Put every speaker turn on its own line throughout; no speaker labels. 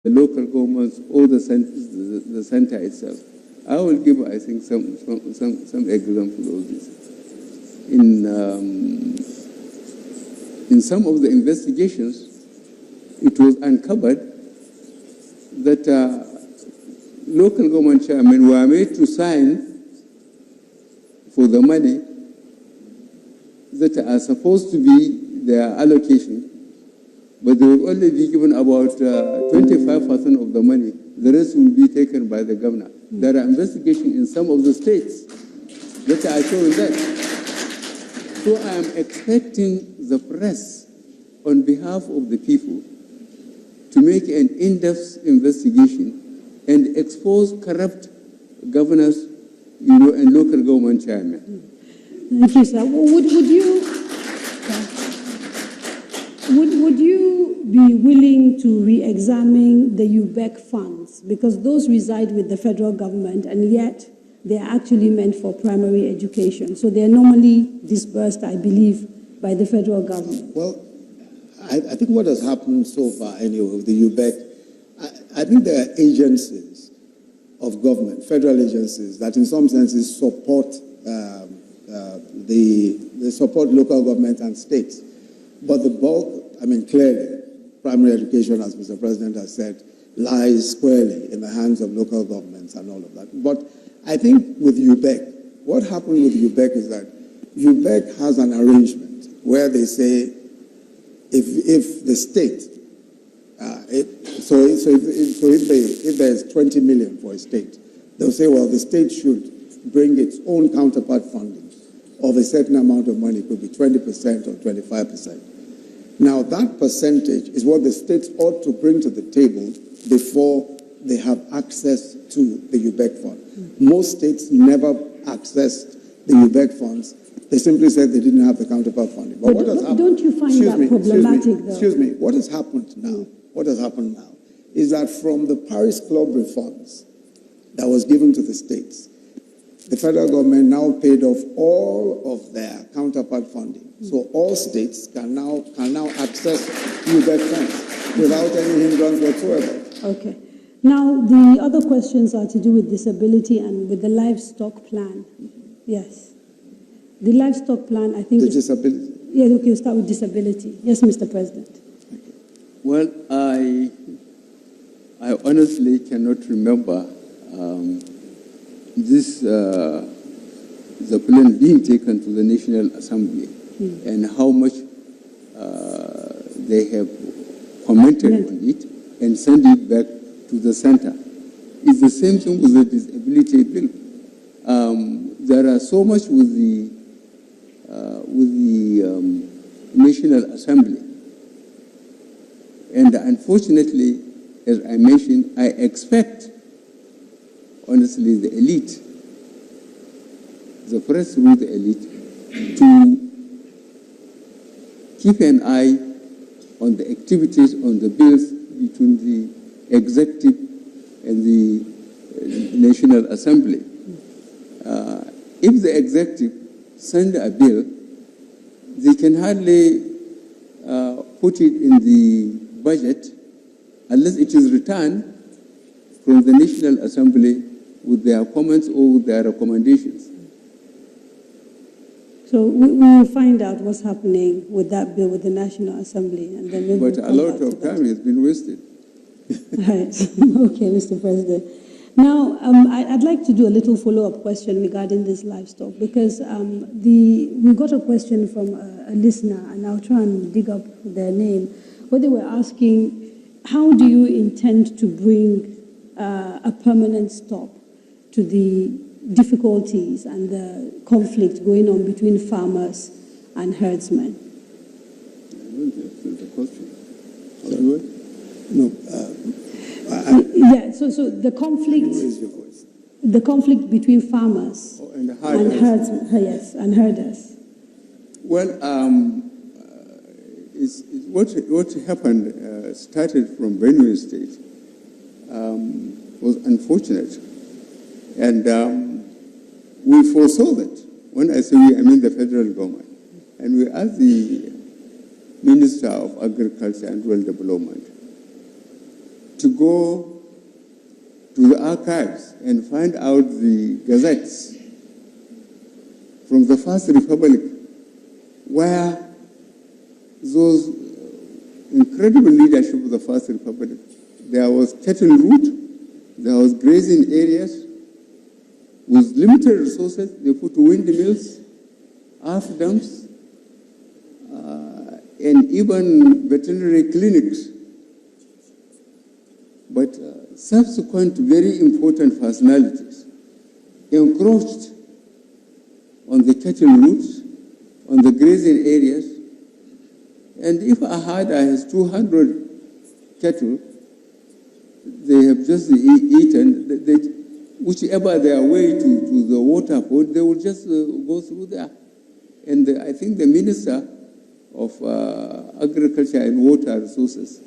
the local governments or the center itself. I will give, I think, some examples of this. In some of the investigations, it was uncovered that local government chairmen were made to sign for the money that are supposed to be their allocation, but they will only be given about 25% of the money. The rest will be taken by the governor. There are investigations in some of the states that are showing that. So I am expecting the press, on behalf of the people, to make an in-depth investigation and expose corrupt governors, and local government chairmen.
Thank you, sir. Would you be willing to re-examine the UBEC funds? Because those reside with the federal government, and yet they are actually meant for primary education. So they are normally disbursed, I believe, by the federal government.
Well, I think what has happened so far, anyway, with the UBEC, I think there are agencies of government, federal agencies, that in some senses support they support local government and states. But the bulk, clearly, primary education, as Mr. President has said, lies squarely in the hands of local governments and all of that. But I think with UBEC, what happened with UBEC is that UBEC has an arrangement where they say if the state, if there's 20 million for a state, they'll say, well, the state should bring its own counterpart funding of a certain amount of money. It could be 20% or 25%. Now, that percentage is what the states ought to bring to the table before they have access to the UBEC fund. Most states never accessed the UBEC funds. They simply said they didn't have the counterpart funding. But what has happened?
Don't you find that problematic, though?
Excuse me. What has happened now? What has happened now is that from the Paris Club refunds that was given to the states, the federal government now paid off all of their counterpart funding. So all states can now access UBEC funds without any hindrance whatsoever.
Okay. Now, the other questions are to do with disability and with the livestock plan. Yes. The livestock plan, I think...
The disability?
Yes, okay, we'll start with disability. Yes, Mr. President.
Okay.
Well, I honestly cannot remember the plan being taken to the National Assembly and how much they have commented on it and sent it back to the center. It's the same thing with the disability bill. There are so much with the National Assembly, and unfortunately, as I mentioned, I expect, honestly, the elite, the press through the elite, to keep an eye on the activities, on the bills between the executive and the National Assembly. If the executive send a bill, they can hardly put it in the budget unless it is returned from the National Assembly with their comments or with their recommendations.
So we will find out what's happening with that bill with the National Assembly, and then maybe
but a lot of time has been wasted.
Right. Okay, Mr. President. Now, I'd like to do a little follow-up question regarding this livestock, because we got a question from a listener, and I'll try and dig up their name, where they were asking, how do you intend to bring a permanent stop to the difficulties and the conflict going on between farmers and herdsmen?
The question.
No.
Yeah, so the conflict between farmers and herders.
Well, what happened started from Benue State was unfortunate, and we foresaw that. When I say we, I mean the federal government, and we asked the Minister of Agriculture and Rural Development to go to the archives and find out the gazettes from the First Republic, where those incredible leadership of the First Republic, there was cattle route, there was grazing areas with limited resources. They put windmills, earth dams, and even veterinary clinics. But subsequent very important personalities encroached on the cattle routes, on the grazing areas. And if a herder has 200 cattle, they have just eaten, whichever their way to the water point, they will just go through there. And I think the Minister of Agriculture and Water Resources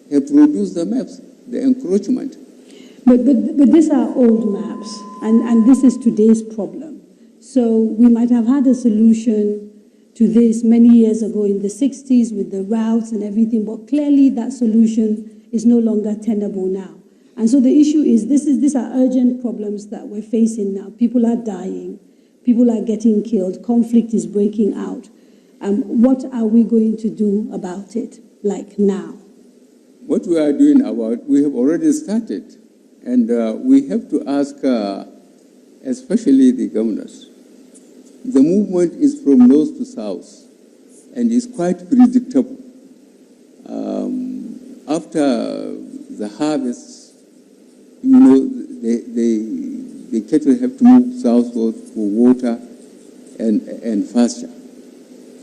have produced the maps, the encroachment.
But these are old maps, and this is today's problem. So we might have had a solution to this many years ago in the 60s with the routes and everything, but clearly that solution is no longer tenable now. And so the issue is, these are urgent problems that we're facing now. People are dying, people are getting killed, conflict is breaking out. What are we going to do about it, like now?
What we are doing we have already started, and we have to ask, especially the governors. The movement is from north to south, and is quite predictable. After the harvest, you know, the cattle have to move southward for water and pasture.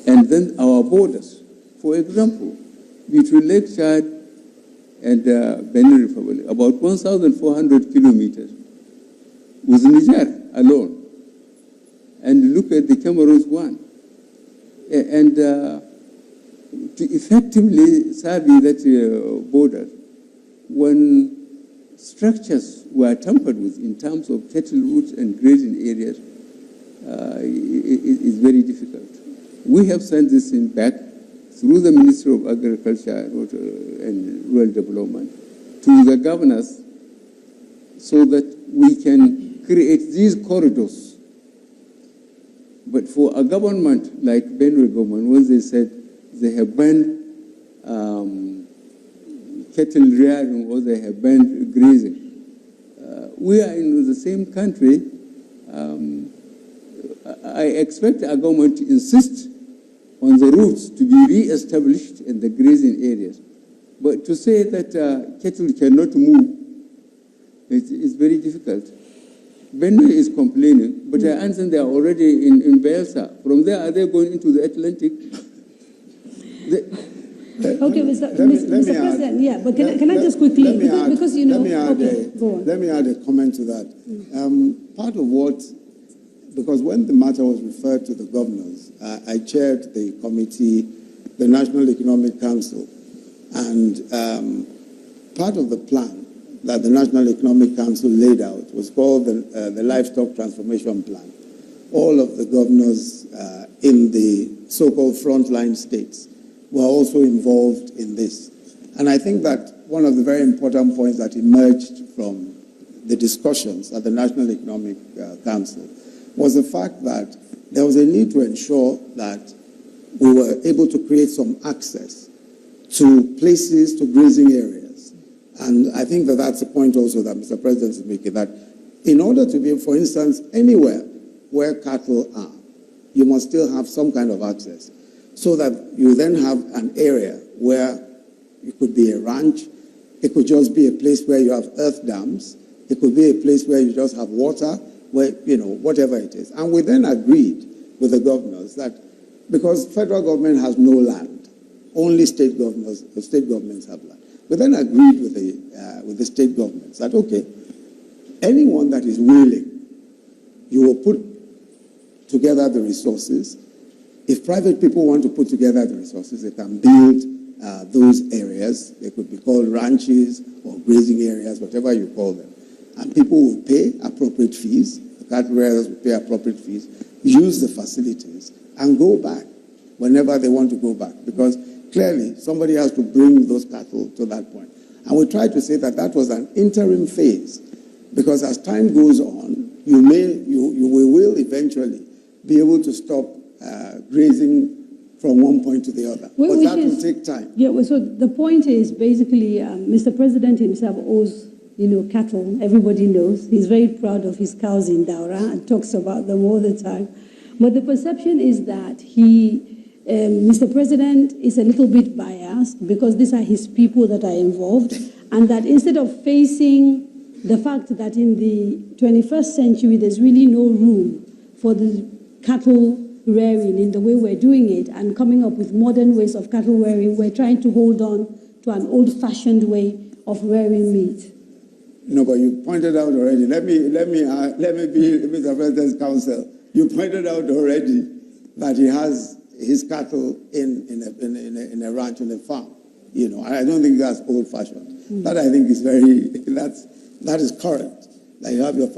And then our borders, for example, between Lake Chad and Benin Republic, about 1,400 kilometers with Niger alone. And look at the Cameroon's one. And to effectively survey that border, when structures were tampered with in terms of cattle routes and grazing areas, it is very difficult. We have sent this in back through the Ministry of Agriculture and Rural Development to the governors so that we can create these corridors. But for a government like Benue government, when they said they have banned cattle rearing or they have banned grazing, we are in the same country. I expect our government to insist on the routes to be re-established in the grazing areas. But to say that cattle cannot move, it's very difficult. Benue is complaining, but I understand they are already in Bielsa. From there, are they going into the Atlantic?
Okay, Mr. President, yeah, but can I just quickly, because you know,
let me add a comment to that. Part of what, because when the matter was referred to the governors, I chaired the committee, the National Economic Council, and part of the plan that the National Economic Council laid out was called the Livestock Transformation Plan. All of the governors in the so-called frontline states were also involved in this. And I think that one of the very important points that emerged from the discussions at the National Economic Council was the fact that there was a need to ensure that we were able to create some access to places, to grazing areas. And I think that that's a point also that Mr. President is making, that in order to be, for instance, anywhere where cattle are, you must still have some kind of access, so that you then have an area where it could be a ranch, it could just be a place where you have earth dams, it could be a place where you just have water, where, you know, whatever it is. And we then agreed with the governors that because federal government has no land, only state governments have land. We then agreed with the state governments that, okay, anyone that is willing, you will put together the resources. If private people want to put together the resources, they can build those areas. They could be called ranches or grazing areas, whatever you call them. And people will pay appropriate fees. The cattle rearers will pay appropriate fees, use the facilities, and go back whenever they want to go back. Because clearly, somebody has to bring those cattle to that point. And we tried to say that that was an interim phase, because as time goes on, you will eventually be able to stop grazing from one point to the other. But that will take time.
Yeah, well, so the point is basically Mr. President himself owes, cattle. Everybody knows. He's very proud of his cows in Daura and talks about them all the time. But the perception is that Mr. President is a little bit biased because these are his people that are involved, and that instead of facing the fact that in the 21st century there's really no room for the cattle rearing in the way we're doing it and coming up with modern ways of cattle rearing, we're trying to hold on to an old-fashioned way of rearing meat.
No, but you pointed out already. Let me be Mr. President's counsel. You pointed out already that he has his cattle in a ranch, in a farm. I don't think that's old-fashioned. Mm-hmm. That I think is that is current. That you have your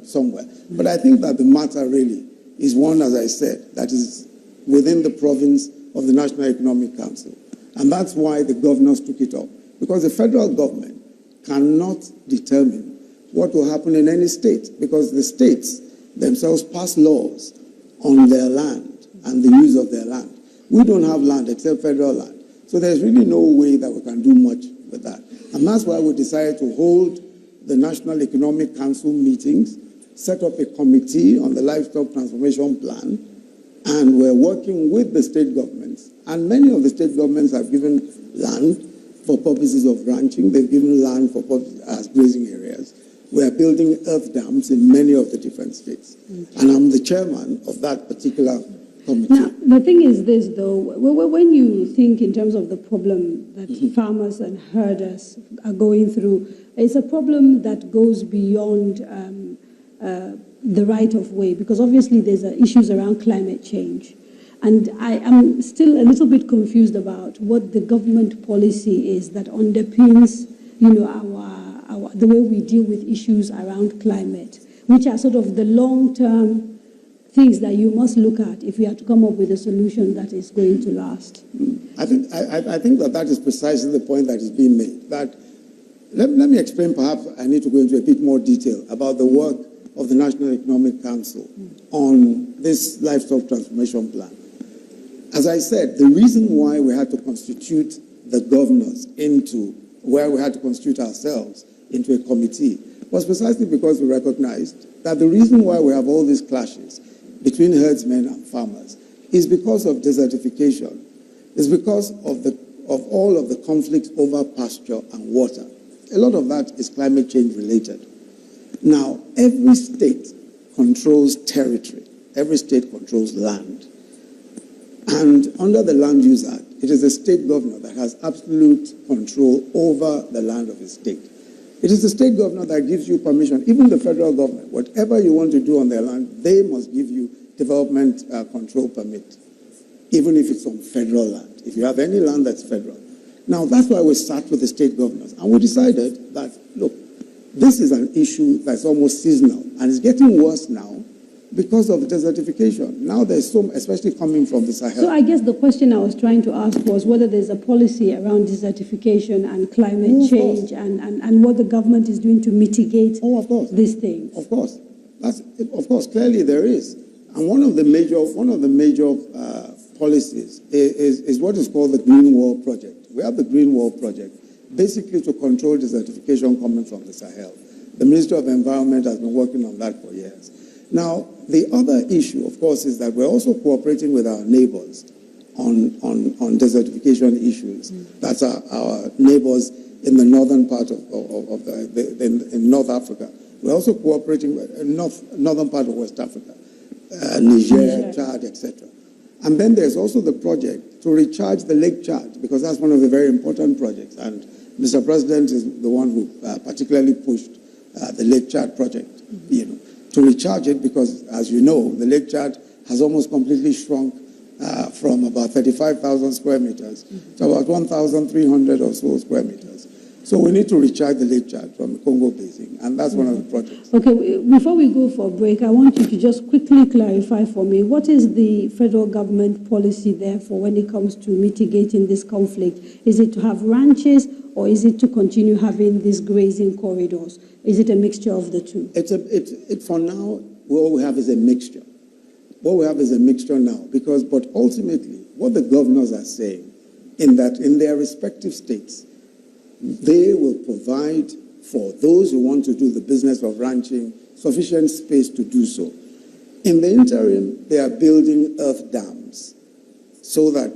somewhere. Mm-hmm. But I think that the matter really is one, as I said, that is within the province of the National Economic Council. And that's why the governors took it up. Because the federal government cannot determine what will happen in any state, because the states themselves pass laws on their land and the use of their land. We don't have land except federal land. So there's really no way that we can do much with that. And that's why we decided to hold the National Economic Council meetings, set up a committee on the livestock transformation plan, and we're working with the state governments. And many of the state governments have given land for purposes of ranching. They've given land for purposes as grazing areas. We're building earth dams in many of the different states. Okay. And I'm the chairman of that particular committee.
Now, the thing is this, though, when you think in terms of the problem that farmers and herders are going through, it's a problem that goes beyond the right of way, because obviously there's issues around climate change. And I am still a little bit confused about what the government policy is that underpins, the way we deal with issues around climate, which are sort of the long-term things that you must look at if we are to come up with a solution that is going to last.
I think that is precisely the point that is being made. That let me explain. Perhaps I need to go into a bit more detail about the work of the National Economic Council on this livestock transformation plan. As I said, the reason why we had to constitute the governors where we had to constitute ourselves into a committee was precisely because we recognized that the reason why we have all these clashes between herdsmen and farmers is because of desertification. It's because of all of the conflicts over pasture and water. A lot of that is climate change related. Now, every state controls territory. Every state controls land. And under the Land Use Act, it is the state governor that has absolute control over the land of his state. It is the state governor that gives you permission, even the federal government, whatever you want to do on their land, they must give you development control permit, even if it's on federal land, if you have any land that's federal. Now, that's why we sat with the state governors, and we decided that, look, this is an issue that's almost seasonal, and it's getting worse now because of desertification. Now there's some, especially coming from the Sahel.
So I guess the question I was trying to ask was whether there's a policy around desertification and climate change and what the government is doing to mitigate these things.
Of course. Of course, clearly there is. And one of the major policies is what is called the Green Wall Project. We have the Green Wall Project, basically to control desertification coming from the Sahel. The Ministry of Environment has been working on that for years. Now, the other issue, of course, is that we're also cooperating with our neighbors on desertification issues. That's our neighbors in the northern part in North Africa. We're also cooperating with northern part of West Africa, Niger, Chad, etc. And then there's also the project to recharge the Lake Chad, because that's one of the very important projects. And Mr. President is the one who particularly pushed the Lake Chad project, to recharge it, because, as you know, the Lake Chad has almost completely shrunk from about 35,000 square meters to about 1,300 or so square meters. So we need to recharge the lake charge from the Congo Basin, and that's one of the projects.
Okay, before we go for a break, I want you to just quickly clarify for me, what is the federal government policy therefore when it comes to mitigating this conflict? Is it to have ranches, or is it to continue having these grazing corridors? Is it a mixture of the two?
For now, what we have is a mixture. What we have is a mixture now, but ultimately, what the governors are saying, in their respective states, they will provide for those who want to do the business of ranching sufficient space to do so. In the interim, they are building earth dams so that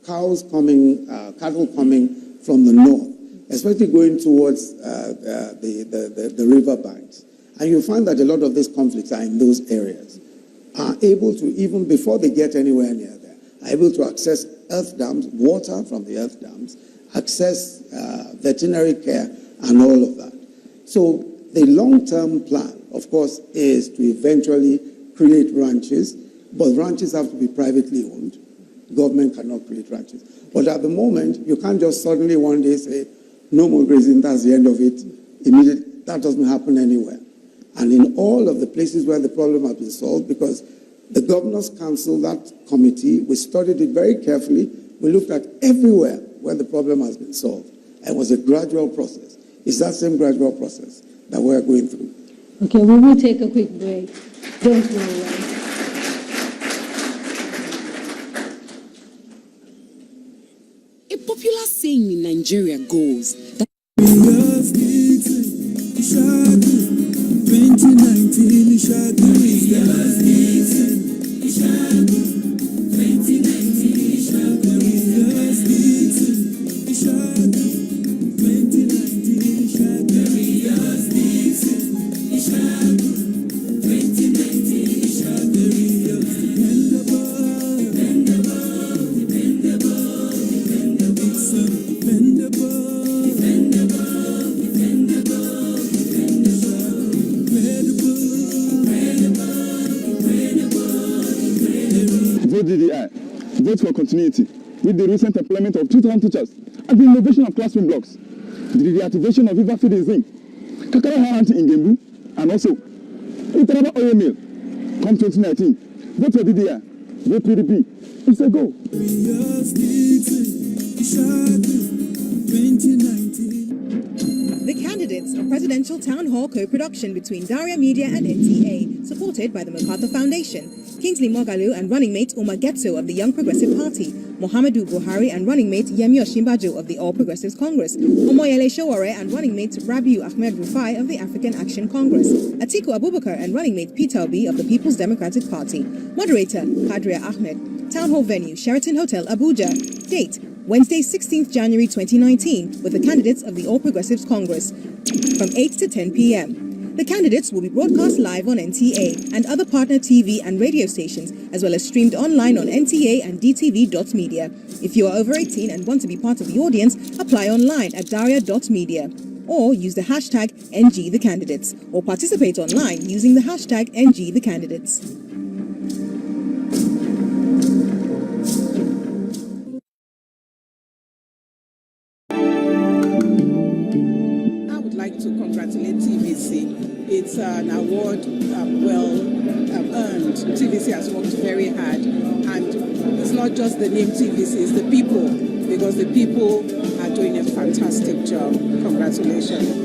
cattle coming from the north, especially going towards the river banks, and you find that a lot of these conflicts are in those areas, are able to, even before they get anywhere near there, are able to access earth dams, water from the earth dams, access veterinary care, and all of that. So the long-term plan, of course, is to eventually create ranches, but ranches have to be privately owned. Government cannot create ranches. But at the moment, you can't just suddenly one day say, no more grazing, that's the end of it. Immediately, that doesn't happen anywhere. And in all of the places where the problem has been solved, because the Governor's Council, that committee, we studied it very carefully. We looked at everywhere where the problem has been solved. And it was a gradual process. It's that same gradual process that we're going through.
Okay, we will take a quick break. Don't worry.
A popular saying in Nigeria goes that
2019 vote for continuity with the recent employment of 2,000 teachers and the innovation of classroom blocks, the reactivation of river feeding zinc, Kakara Haranti in Gembu, and also Itaraba oil mill. Come 2019, vote for DDI, vote PDP. It's a go.
The Candidates, a presidential town hall co-production between Daria Media and NTA, supported by the MacArthur Foundation. Kingsley Moghalu and running mate Umar Getso of the Young Progressive Party, Muhammadu Buhari and running mate Yemi Osinbajo of the All Progressives Congress, Omoyele Sowore and running mate Rabiu Ahmed Rufai of the African Action Congress, Atiku Abubakar and running mate Peter Obi of the People's Democratic Party. Moderator Kadria Ahmed. Town hall venue Sheraton Hotel, Abuja. Date Wednesday, 16th January 2019, with the candidates of the All Progressives Congress from 8 to 10 p.m. The candidates will be broadcast live on NTA and other partner TV and radio stations, as well as streamed online on NTA and DTV.media. If you are over 18 and want to be part of the audience, apply online at daria.media or use the hashtag NGtheCandidates or participate online using the hashtag NGtheCandidates.
To congratulate TVC. It's an award well earned. TVC has worked very hard, and it's not just the name TVC, it's the people, because the people are doing a fantastic job. Congratulations.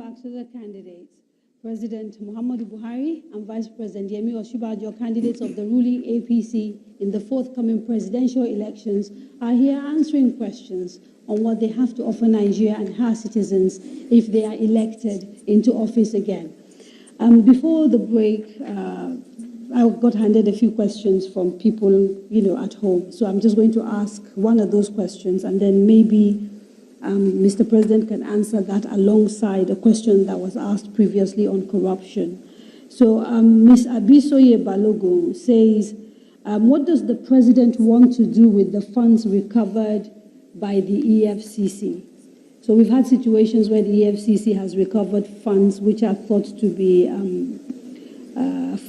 ask other candidates. President Muhammadu Buhari and Vice President Yemi Osinbajo, candidates of the ruling APC in the forthcoming presidential elections, are here answering questions on what they have to offer Nigeria and her citizens if they are elected into office again. Before the break, I got handed a few questions from people, at home. So I'm just going to ask one of those questions, and then maybe Mr. President can answer that alongside a question that was asked previously on corruption. So Ms. Abisoye Balogun says, what does the President want to do with the funds recovered by the EFCC? So we've had situations where the EFCC has recovered funds which are thought to be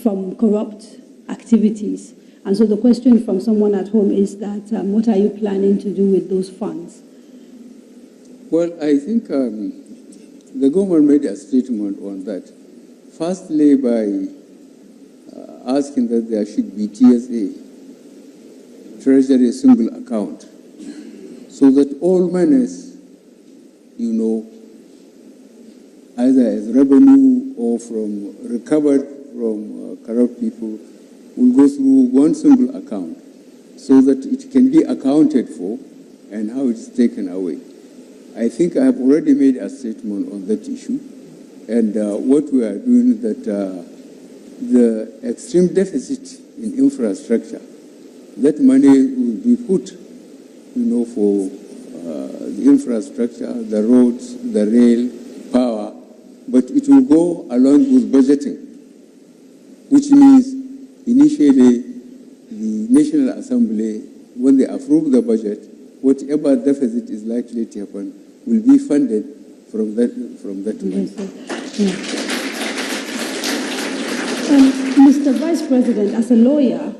from corrupt activities. And so the question from someone at home is that, what are you planning to do with those funds?
Well, I think the government made a statement on that. Firstly, by asking that there should be TSA, Treasury Single Account, so that all monies, either as revenue or from recovered from corrupt people, will go through one single account, so that it can be accounted for and how it's taken away. I think I have already made a statement on that issue, and what we are doing is that the extreme deficit in infrastructure, that money will be put, for the infrastructure, the roads, the rail, power, but it will go along with budgeting, which means initially the National Assembly, when they approve the budget, whatever deficit is likely to happen will be funded from that money.
Mr. Vice President, as a lawyer,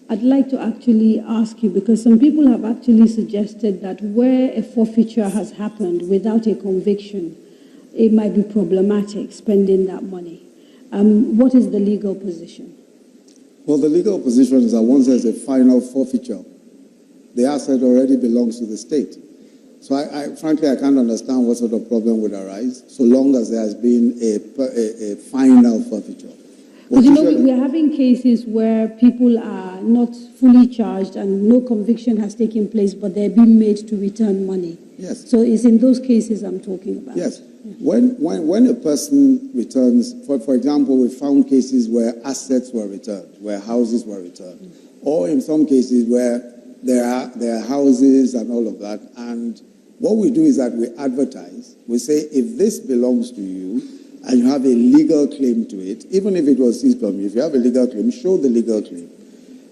I'd like to actually ask you, because some people have actually suggested that where a forfeiture has happened without a conviction, it might be problematic spending that money. What is the legal position?
Well, the legal position is that once there's a final forfeiture, the asset already belongs to the state. So frankly, I can't understand what sort of problem would arise so long as there has been a final forfeiture.
But we are having cases where people are not fully charged and no conviction has taken place, but they're being made to return money.
Yes.
So it's in those cases I'm talking about.
Yes. When a person returns, for example, we found cases where assets were returned, where houses were returned, or in some cases where there are houses and all of that. And what we do is that we advertise. We say, if this belongs to you and you have a legal claim to it, even if it was seized from you, if you have a legal claim, show the legal claim.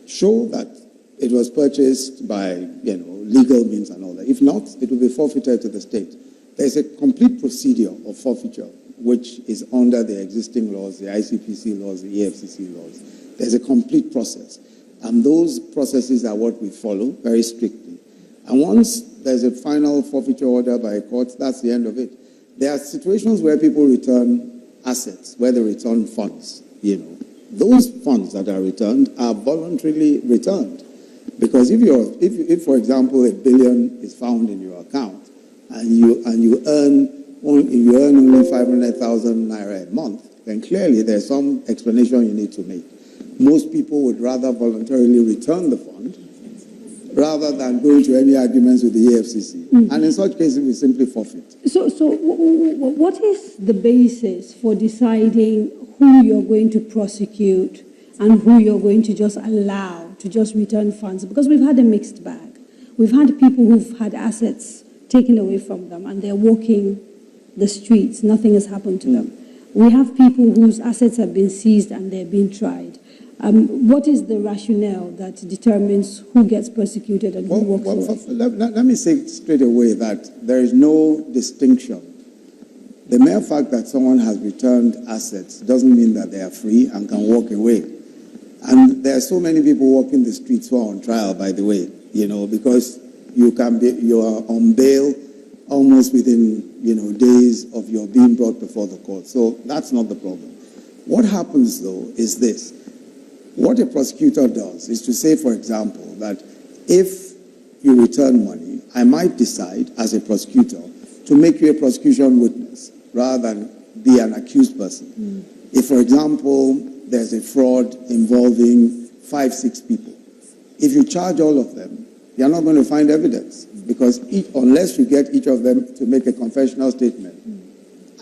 Show that it was purchased by, legal means and all that. If not, it will be forfeited to the state. There's a complete procedure of forfeiture, which is under the existing laws, the ICPC laws, the EFCC laws. There's a complete process. And those processes are what we follow very strictly. And once there's a final forfeiture order by a court, that's the end of it. There are situations where people return assets, where they return funds, Those funds that are returned are voluntarily returned. Because if for example, $1 billion is found in your account, and you earn only 500,000 naira a month, then clearly there's some explanation you need to make. Most people would rather voluntarily return the fund rather than go into any arguments with the EFCC. And in such cases, we simply forfeit.
So what is the basis for deciding who you're going to prosecute and who you're going to just allow to just return funds? Because we've had a mixed bag. We've had people who've had assets taken away from them and they're walking the streets. Nothing has happened to them. We have people whose assets have been seized and they're being tried. What is the rationale that determines who gets persecuted and who walks away?
Let me say straight away that there is no distinction. The mere fact that someone has returned assets doesn't mean that they are free and can walk away. And there are so many people walking the streets who are on trial, by the way, because you are on bail almost within, days of your being brought before the court. So that's not the problem. What happens, though, is this. What a prosecutor does is to say, for example, that if you return money, I might decide as a prosecutor to make you a prosecution witness rather than be an accused person. If, for example, there's a fraud involving 5, 6 people, if you charge all of them, you're not going to find evidence, because unless you get each of them to make a confessional statement,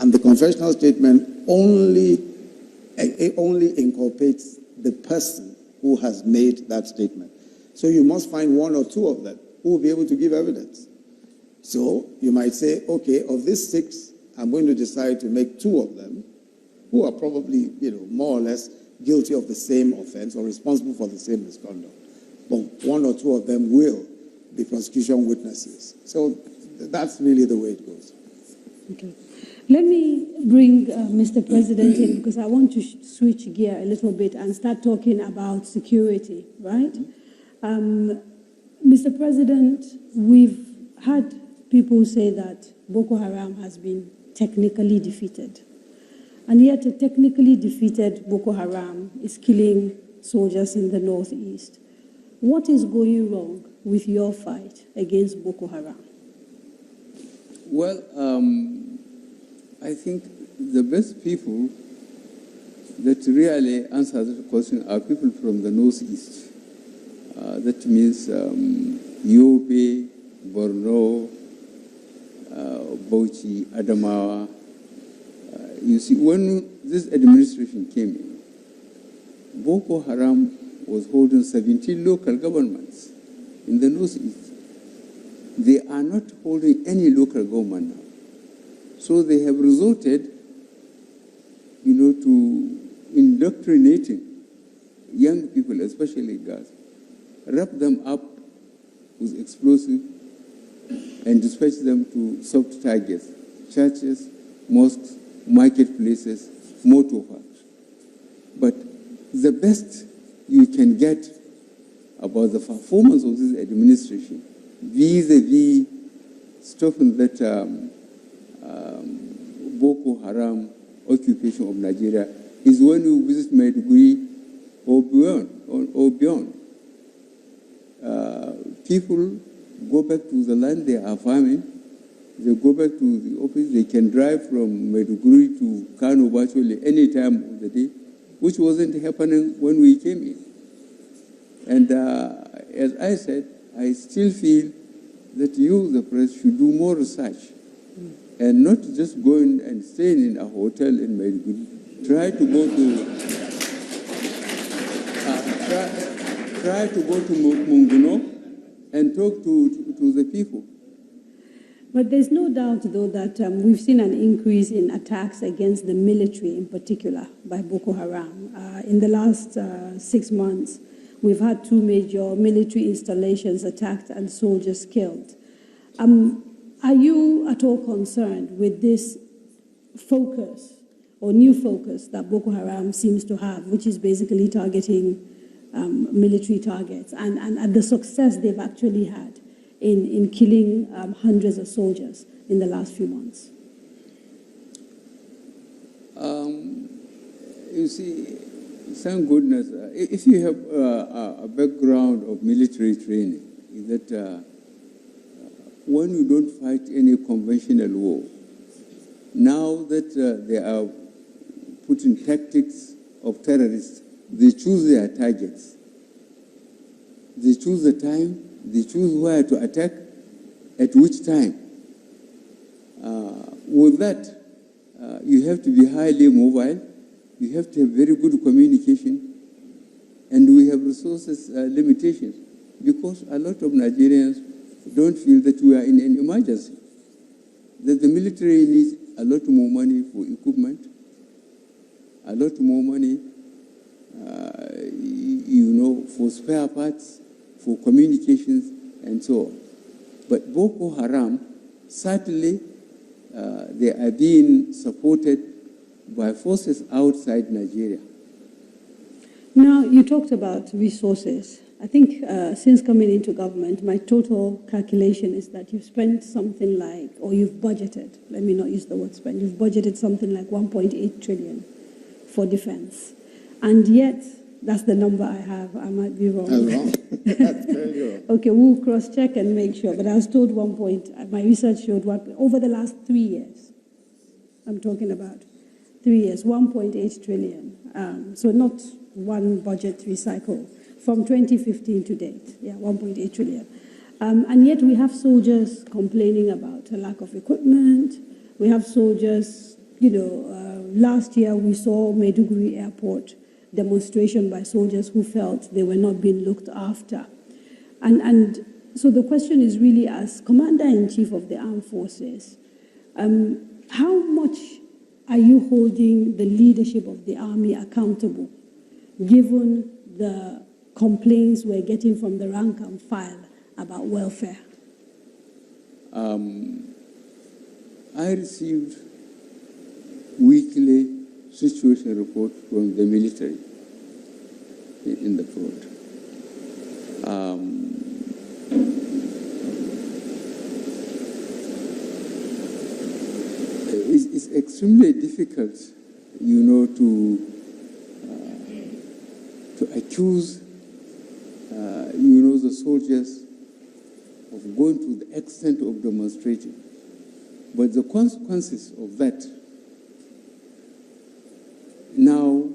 and the confessional statement only inculpates the person who has made that statement. So you must find 1 or 2 of them who will be able to give evidence. So you might say, okay, of these 6, I'm going to decide to make 2 of them who are probably, more or less guilty of the same offense or responsible for the same misconduct. But 1 or 2 of them will be prosecution witnesses. So that's really the way it goes. Okay.
Let me bring Mr. President in, because I want to switch gear a little bit and start talking about security, right? Mr. President, we've had people say that Boko Haram has been technically defeated. And yet a technically defeated Boko Haram is killing soldiers in the northeast. What is going wrong with your fight against Boko Haram?
Well, I think the best people that really answer that question are people from the northeast. That means Yobe, Borno, Bauchi, Adamawa. You see, when this administration came in, Boko Haram was holding 17 local governments in the northeast. They are not holding any local government now. So they have resorted, to indoctrinating young people, especially girls, wrap them up with explosives and dispatch them to soft targets, churches, mosques, marketplaces, motor parks. But the best you can get about the performance of this administration vis-a-vis stopping that Boko Haram occupation of Nigeria is when you visit Maiduguri or beyond. People go back to the land they are farming. They go back to the office. They can drive from Maiduguri to Kano virtually any time of the day, which wasn't happening when we came in. And as I said, I still feel that you, the press, should do more research and not just going and staying in a hotel in Maiduguri. Try to go to Munguno and talk to the people.
But there's no doubt, though, that we've seen an increase in attacks against the military, in particular, by Boko Haram. In the last 6 months, we've had 2 major military installations attacked and soldiers killed. Are you at all concerned with this focus or new focus that Boko Haram seems to have, which is basically targeting military targets, and the success they've actually had in killing hundreds of soldiers in the last few months?
You see, thank goodness, if you have a background of military training, that when you don't fight any conventional war, now that they are putting tactics of terrorists, they choose their targets. They choose the time, they choose where to attack, at which time. With that, you have to be highly mobile, you have to have very good communication, and we have resources limitations, because a lot of Nigerians don't feel that we are in an emergency, that the military needs a lot more money for equipment, a lot more money, for spare parts, for communications, and so on. But Boko Haram, certainly, they are being supported by forces outside Nigeria.
Now, you talked about resources. I think since coming into government, my total calculation is that you've spent something like, or you've budgeted, let me not use the word spend, you've budgeted something like 1.8 trillion for defense. And yet, that's the number I have. I might be wrong.
That's wrong. That's very wrong.
Okay, we'll cross-check and make sure. But I was told my research showed over the last 3 years, I'm talking about, 3 years, 1.8 trillion. So not one budgetary cycle from 2015 to date. Yeah, 1.8 trillion. And yet we have soldiers complaining about a lack of equipment. We have soldiers, last year we saw Maiduguri Airport demonstration by soldiers who felt they were not being looked after. And so the question is really, as Commander-in-Chief of the Armed Forces, how much are you holding the leadership of the Army accountable, given the complaints we're getting from the rank and file about welfare?
I received weekly situation report from the military in the front. It's extremely difficult, to accuse, the soldiers of going to the extent of demonstrating. But the consequences of that now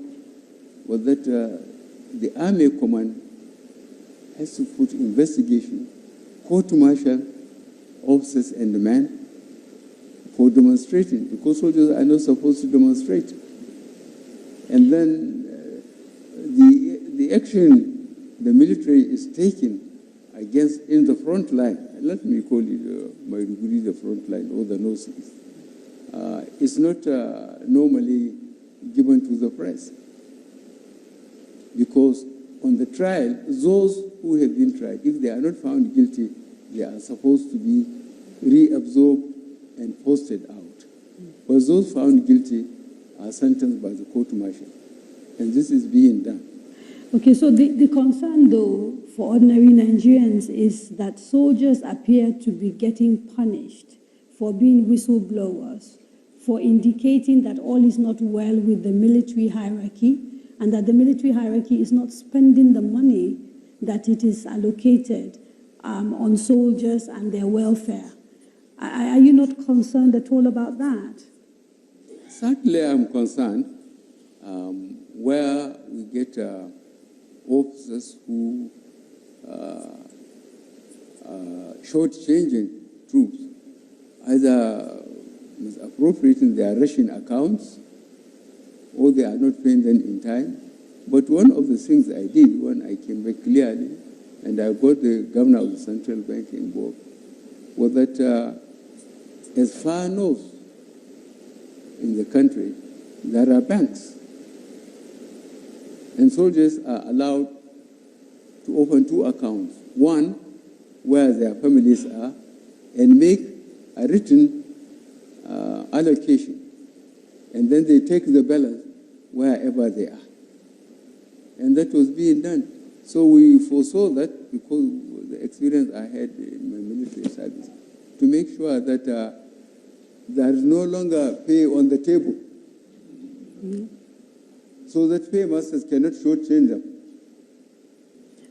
was that the Army Command has to put investigation, court-martial officers and the men for demonstrating, because soldiers are not supposed to demonstrate. And then the action the military is taking against in the front line, let me call it Maiduguri the front line or the northeast, is not normally given to the press. Because on the trial, those who have been tried, if they are not found guilty, they are supposed to be reabsorbed and posted out. But those found guilty are sentenced by the court-martial. And this is being done.
Okay, so the concern, though, for ordinary Nigerians is that soldiers appear to be getting punished for being whistleblowers, for indicating that all is not well with the military hierarchy, and that the military hierarchy is not spending the money that it is allocated on soldiers and their welfare. Are you not concerned at all about that?
Certainly I'm concerned where we get officers who shortchanging troops, either misappropriating their ration accounts or they are not paying them in time. But one of the things I did when I came back clearly, and I got the governor of the central bank involved, was that as far north in the country, there are banks. And soldiers are allowed to open 2 accounts. One, where their families are, and make a written allocation. And then they take the balance wherever they are. And that was being done. So we foresaw that because of the experience I had in my military service, to make sure that there is no longer pay on the table. Mm-hmm. So that paymasters cannot shortchange them.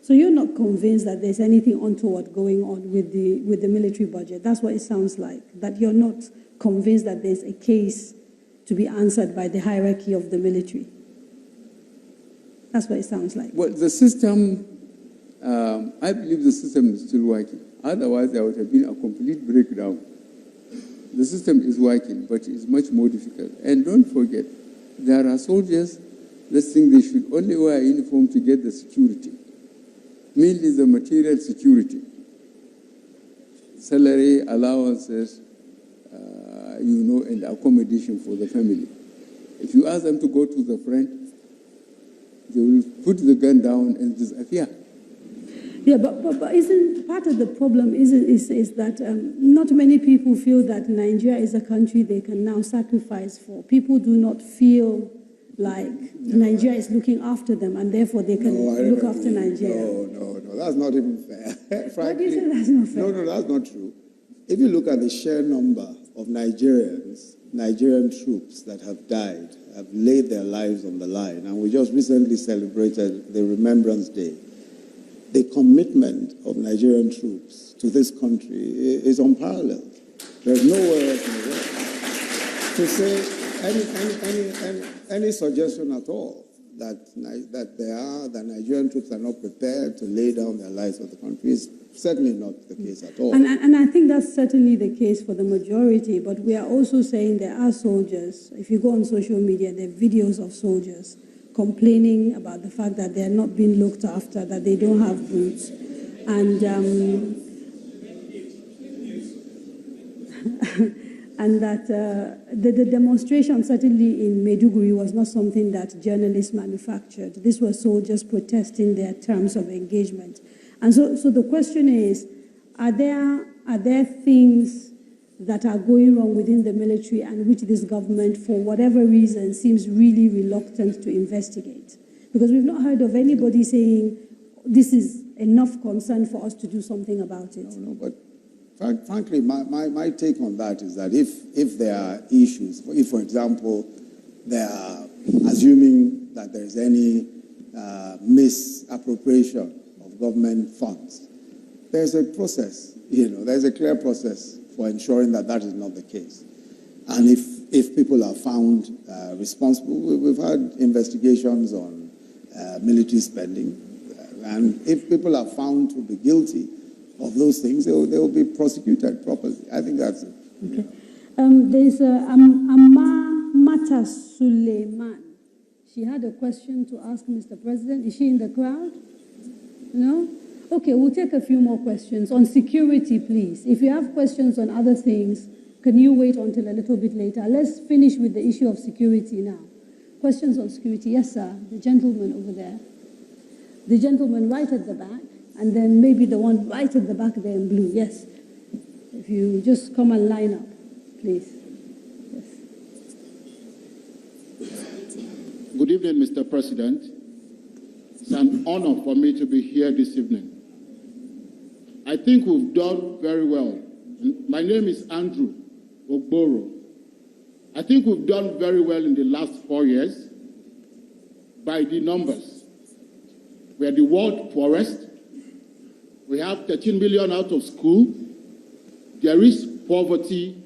So you're not convinced that there's anything untoward going on with the military budget? That's what it sounds like, that you're not convinced that there's a case to be answered by the hierarchy of the military. That's what it sounds like.
Well, the system, I believe the system is still working. Otherwise, there would have been a complete breakdown. The system is working, but it's much more difficult. And don't forget, there are soldiers that think they should only wear a uniform to get the security, mainly the material security, salary, allowances, and accommodation for the family. If you ask them to go to the front, they will put the gun down and disappear.
Yeah, but isn't part of the problem is that not many people feel that Nigeria is a country they can now sacrifice for. People do not feel like Nigeria is looking after them, and therefore they can look after Nigeria.
No, that's not even fair. Frankly,
why do you say that's not fair?
No, that's not true. If you look at the sheer number of Nigerian troops that have died, have laid their lives on the line, and we just recently celebrated the Remembrance Day, the commitment of Nigerian troops to this country is unparalleled. There's nowhere else in the world. To say any suggestion at all that the Nigerian troops are not prepared to lay down their lives for the country is certainly not the case at all.
And I think that's certainly the case for the majority, but we are also saying there are soldiers. If you go on social media, there are videos of soldiers complaining about the fact that they're not being looked after, that they don't have boots. And and that the demonstration certainly in Maiduguri was not something that journalists manufactured. These were soldiers protesting their terms of engagement. And so the question is, are there things that are going wrong within the military and which this government, for whatever reason, seems really reluctant to investigate? Because we've not heard of anybody saying this is enough concern for us to do something about it.
No, but frankly, my take on that is that if there are issues, if, for example, they are assuming that there is any misappropriation of government funds, there's a process, there's a clear process for ensuring that that is not the case. And if people are found responsible, we've had investigations on military spending, and if people are found to be guilty of those things, they will be prosecuted properly. I think that's it.
Okay. There's Amata Suleiman. She had a question to ask Mr. President. Is she in the crowd? No? Okay, we'll take a few more questions. On security, please. If you have questions on other things, can you wait until a little bit later? Let's finish with the issue of security now. Questions on security? Yes, sir. The gentleman over there. The gentleman right at the back. And then maybe the one right at the back there in blue. Yes. If you just come and line up, please. Yes.
Good evening, Mr. President. It's an honor for me to be here this evening. I think we've done very well. My name is Andrew Ogboro. I think we've done very well in the last 4 years by the numbers. We are the world poorest. We have 13 million out of school. There is poverty.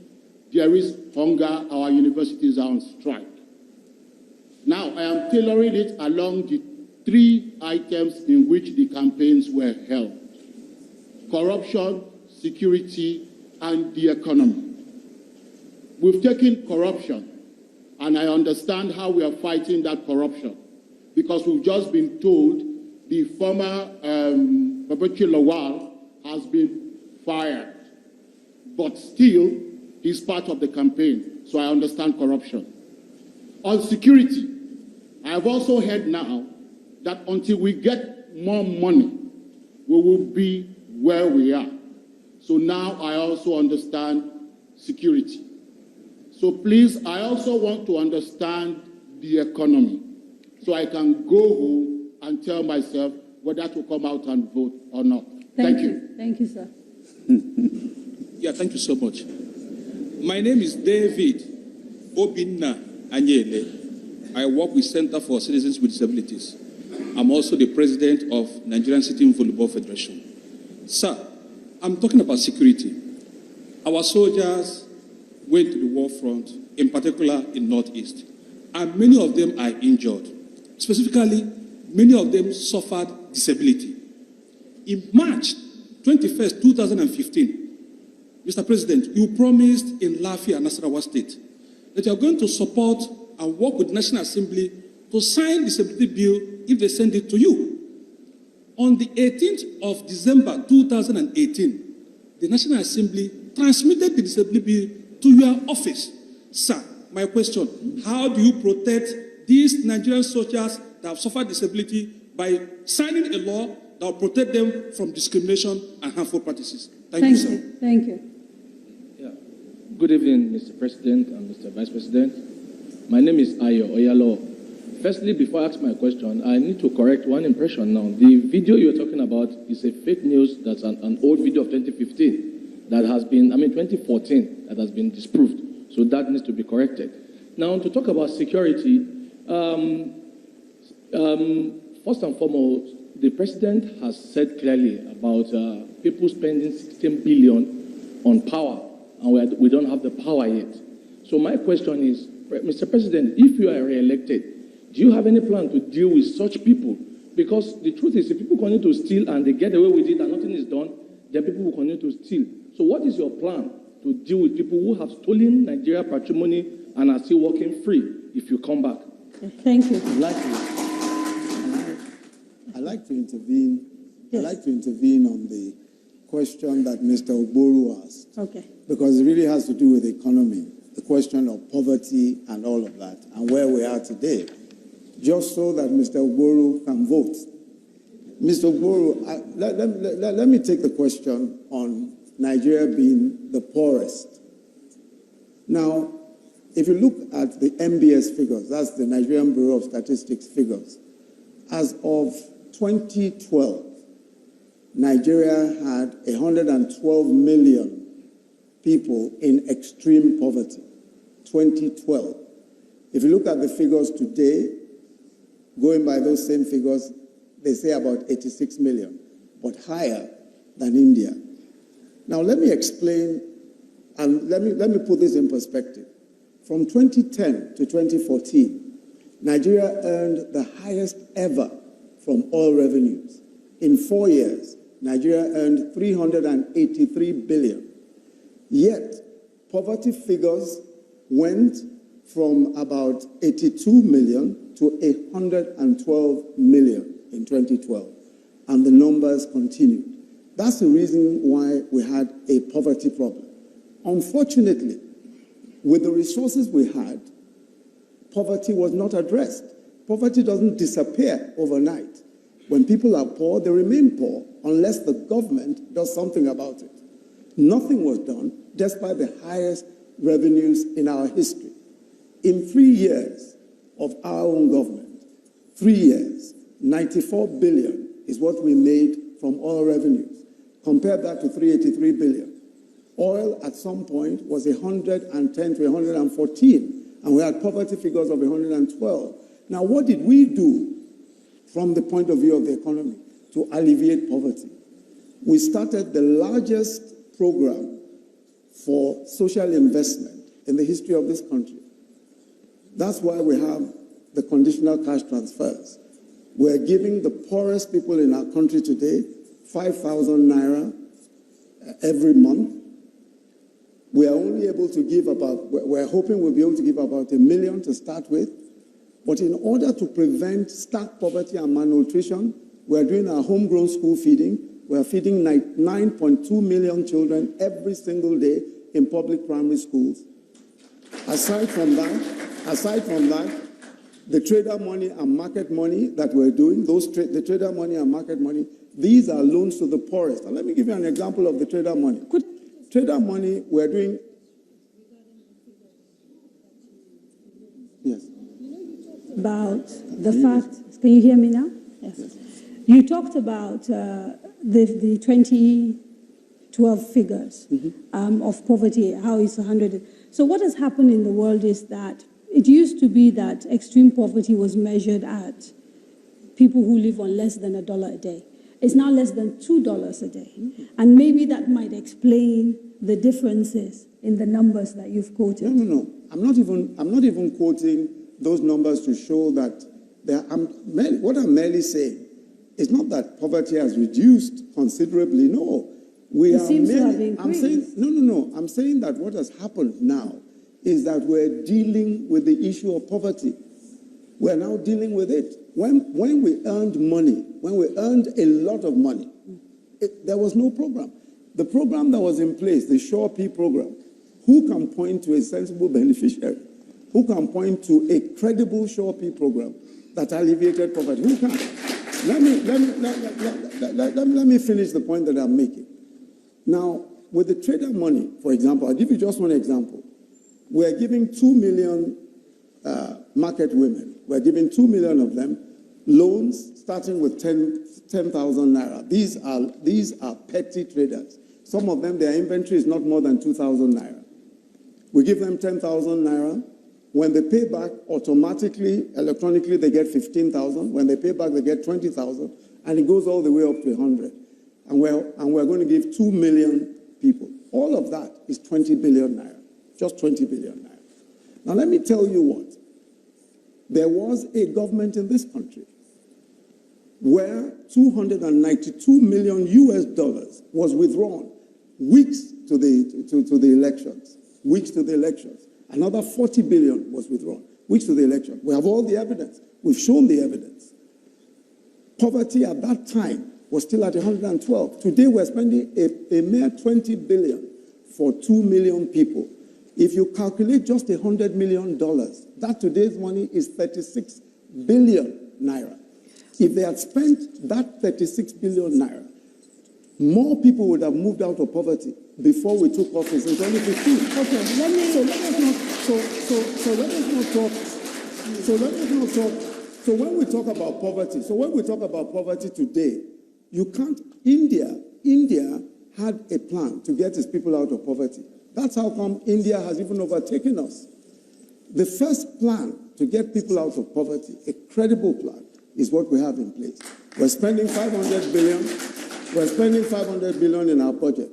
There is hunger. Our universities are on strike. Now, I am tailoring it along the 3 items in which the campaigns were held: corruption, security, and the economy. We've taken corruption, and I understand how we are fighting that corruption, because we've just been told the former Babachi Lawal has been fired, but still he's part of the campaign, so I understand corruption. On security, I have also heard now that until we get more money, we will be where we are. So now I also understand security. So please, I also want to understand the economy, so I can go home and tell myself whether to come out and vote or not. Thank you.
Thank you, sir.
Yeah, thank you so much. My name is David Obinna Anyele. I work with Center for Citizens with Disabilities. I'm also the president of Nigerian Citizen Volleyball Federation. Sir, I'm talking about security. Our soldiers went to the war front, in particular in Northeast, and many of them are injured. Specifically, many of them suffered disability. In March 21st, 2015, Mr. President, you promised in Lafia and Nasarawa State that you are going to support and work with the National Assembly to sign the disability bill if they send it to you. On the 18th of December 2018, the National Assembly transmitted the disability bill to your office. Sir, my question, how do you protect these Nigerian soldiers that have suffered disability by signing a law that will protect them from discrimination and harmful practices? Thank you, sir.
Thank you.
Yeah. Good evening, Mr. President and Mr. Vice President. My name is Ayo Oyalo. Firstly, before I ask my question, I need to correct one impression now. The video you're talking about is a fake news. That's an old video of 2015 that has been, 2014, that has been disproved. So that needs to be corrected. Now, to talk about security, first and foremost, the president has said clearly about people spending 16 billion on power, and we don't have the power yet. So my question is, Mr. President, if you are re-elected, do you have any plan to deal with such people? Because the truth is, if people continue to steal and they get away with it and nothing is done, then people will continue to steal. So what is your plan to deal with people who have stolen Nigeria patrimony and are still walking free if you come back?
Thank you.
I'd like to intervene.
Yes.
I'd like to intervene on the question that Mr. Ogboru asked.
Okay.
Because it really has to do with the economy, the question of poverty and all of that, and where we are today, just so that Mr. Ogboru can vote. Mr. Ogboru, let me take the question on Nigeria being the poorest. Now, if you look at the MBS figures, that's the Nigerian Bureau of Statistics figures, as of 2012, Nigeria had 112 million people in extreme poverty. 2012. If you look at the figures today, going by those same figures, they say about 86 million, but higher than India. Now let me explain, and let me put this in perspective. From 2010 to 2014, Nigeria earned the highest ever from oil revenues. In 4 years, Nigeria earned 383 billion. Yet, poverty figures went from about 82 million to 112 million in 2012. And the numbers continued. That's the reason why we had a poverty problem. Unfortunately, with the resources we had, poverty was not addressed. Poverty doesn't disappear overnight. When people are poor, they remain poor unless the government does something about it. Nothing was done, despite the highest revenues in our history. In 3 years of our own government, 3 years, 94 billion is what we made from oil revenues. Compare that to 383 billion. Oil at some point was 110 to 114, and we had poverty figures of 112. Now, what did we do from the point of view of the economy to alleviate poverty? We started the largest program for social investment in the history of this country. That's why we have the conditional cash transfers. We're giving the poorest people in our country today 5,000 naira every month. We are only able to give we're hoping we'll be able to give about 1 million to start with. But in order to prevent stark poverty and malnutrition, we're doing our homegrown school feeding. We're feeding 9.2 million children every single day in public primary schools. Aside from that, the trader money and market money that we're doing, the trader money and market money, these are loans to the poorest. And let me give you an example of the trader money. Trader money, we're doing... Yes.
About the fact, can you hear me now? Yes. You talked about the 2012 figures of poverty, how it's 100. So what has happened in the world is that it used to be that extreme poverty was measured at people who live on less than $1 a day. It's now less than $2 a day. And maybe that might explain the differences in the numbers that you've quoted.
No. I'm not even quoting those numbers to show that what I'm merely saying is not that poverty has reduced considerably. No.
It seems to have increased.
I'm saying that what has happened now is that we're dealing with the issue of poverty. We're now dealing with it. When we earned money, when we earned a lot of money, there was no program. The program that was in place, the Sure P program, who can point to a sensible beneficiary? Who can point to a credible Sure P program that alleviated poverty? Who can? Let me finish the point that I'm making. Now, with the trader money, for example, I'll give you just one example. We're giving 2 million market women. We're giving 2 million of them loans starting with 10,000 naira. These are petty traders. Some of them, their inventory is not more than 2,000 naira. We give them 10,000 naira. When they pay back, automatically, electronically, they get 15,000. When they pay back, they get 20,000. And it goes all the way up to 100. And we're going to give 2 million people. All of that is 20 billion naira. Just 20 billion naira. Now, let me tell you what. There was a government in this country where $292 million was withdrawn weeks to the elections. Weeks to the elections. Another 40 billion was withdrawn weeks to the election. We have all the evidence. We've shown the evidence. Poverty at that time was still at 112. Today we're spending a mere 20 billion for 2 million people. If you calculate just $100 million, that today's money is 36 billion naira. If they had spent that 36 billion naira, more people would have moved out of poverty before we took office in 2015.
Okay, let
us not talk. So when we talk about poverty today, you can't. India had a plan to get its people out of poverty. That's how come India has even overtaken us. The first plan to get people out of poverty, a credible plan, is what we have in place. We're spending 500 billion. We're spending 500 billion in our budget.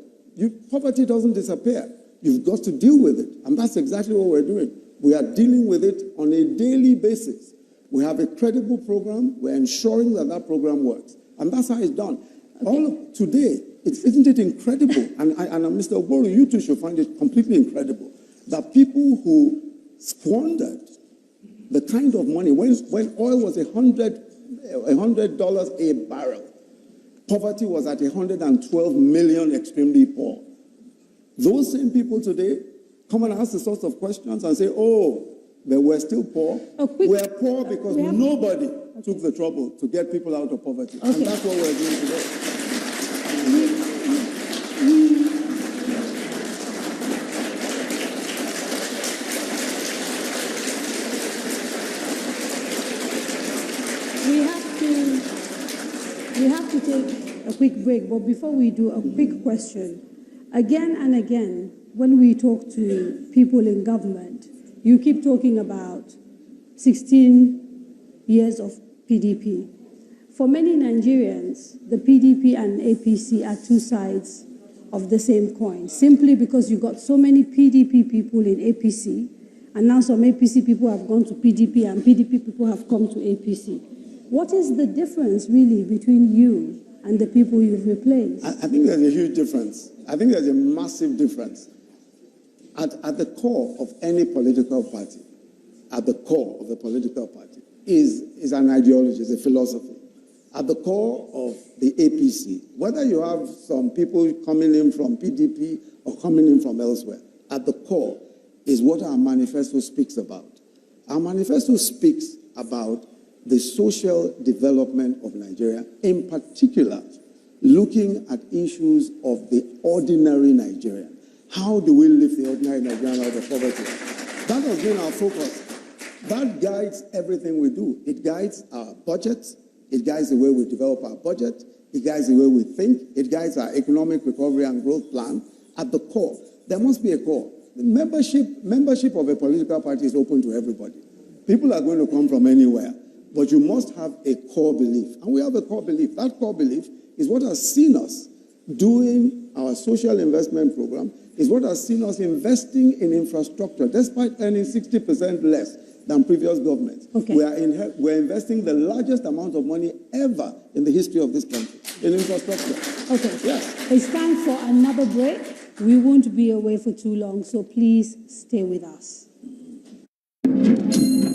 Poverty doesn't disappear. You've got to deal with it. And that's exactly what we're doing. We are dealing with it on a daily basis. We have a credible program. We're ensuring that that program works. And that's how it's done. Okay. Today, isn't it incredible? And Mr. Oboru, you too should find it completely incredible that people who squandered the kind of money, when oil was $100 a barrel, poverty was at 112 million extremely poor. Those same people today come and ask the sorts of questions and say, oh, but we're still poor. We're poor because nobody took the trouble to get people out of poverty. Okay. And that's what we're doing today.
We have to take a quick break, but before we do, a quick question. Again and again, when we talk to people in government, you keep talking about 16 years of PDP. For many Nigerians, the PDP and APC are two sides of the same coin, simply because you got so many PDP people in APC, and now some APC people have gone to PDP, and PDP people have come to APC. What is the difference, really, between you and the people you've replaced?
I think there's a huge difference. I think there's a massive difference. At the core of any political party, at the core of the political party, is an ideology, is a philosophy. At the core of the APC, whether you have some people coming in from PDP or coming in from elsewhere, at the core is what our manifesto speaks about. Our manifesto speaks about the social development of Nigeria, in particular, looking at issues of the ordinary Nigerian. How do we lift the ordinary Nigerian out of poverty? That has been our focus. That guides everything we do. It guides our budgets. It guides the way we develop our budget. It guides the way we think. It guides our economic recovery and growth plan. At the core, there must be a core. The membership of a political party is open to everybody. People are going to come from anywhere. But you must have a core belief. And we have a core belief. That core belief is what has seen us doing our social investment program, is what has seen us investing in infrastructure, despite earning 60% less than previous governments. Okay. We're investing the largest amount of money ever in the history of this country in infrastructure.
Okay.
Yes.
It's time for another break. We won't be away for too long, so please stay with us.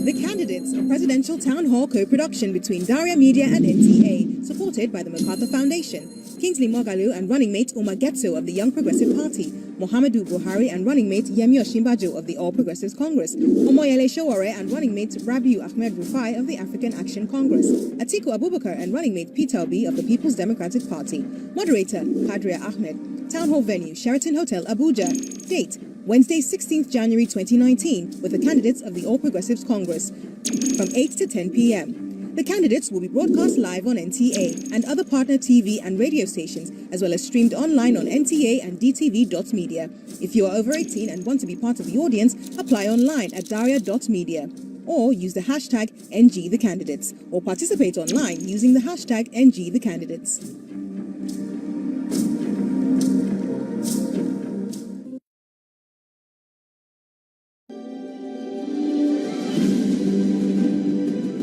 The Candidates, a presidential town hall co-production between Daria Media and NTA, supported by the MacArthur Foundation. Kingsley Moghalu and running mate Getso of the Young Progressive Party, Muhammadu Buhari and running mate Yemi Osinbajo of the All Progressives Congress, Omoyele Sowore and running mate Rabiu Ahmed Rufai of the African Action Congress, Atiku Abubakar and running mate Peter Obi of the People's Democratic Party. Moderator, Kadria Ahmed. Town hall venue, Sheraton Hotel, Abuja. Date, Wednesday, 16th January 2019, with the candidates of the All Progressives Congress, from 8 to 10 p.m. The candidates will be broadcast live on NTA and other partner TV and radio stations, as well as streamed online on NTA and DTV.media. If you are over 18 and want to be part of the audience, apply online at daria.media. Or use the hashtag NGtheCandidates, or participate online using the hashtag NGtheCandidates.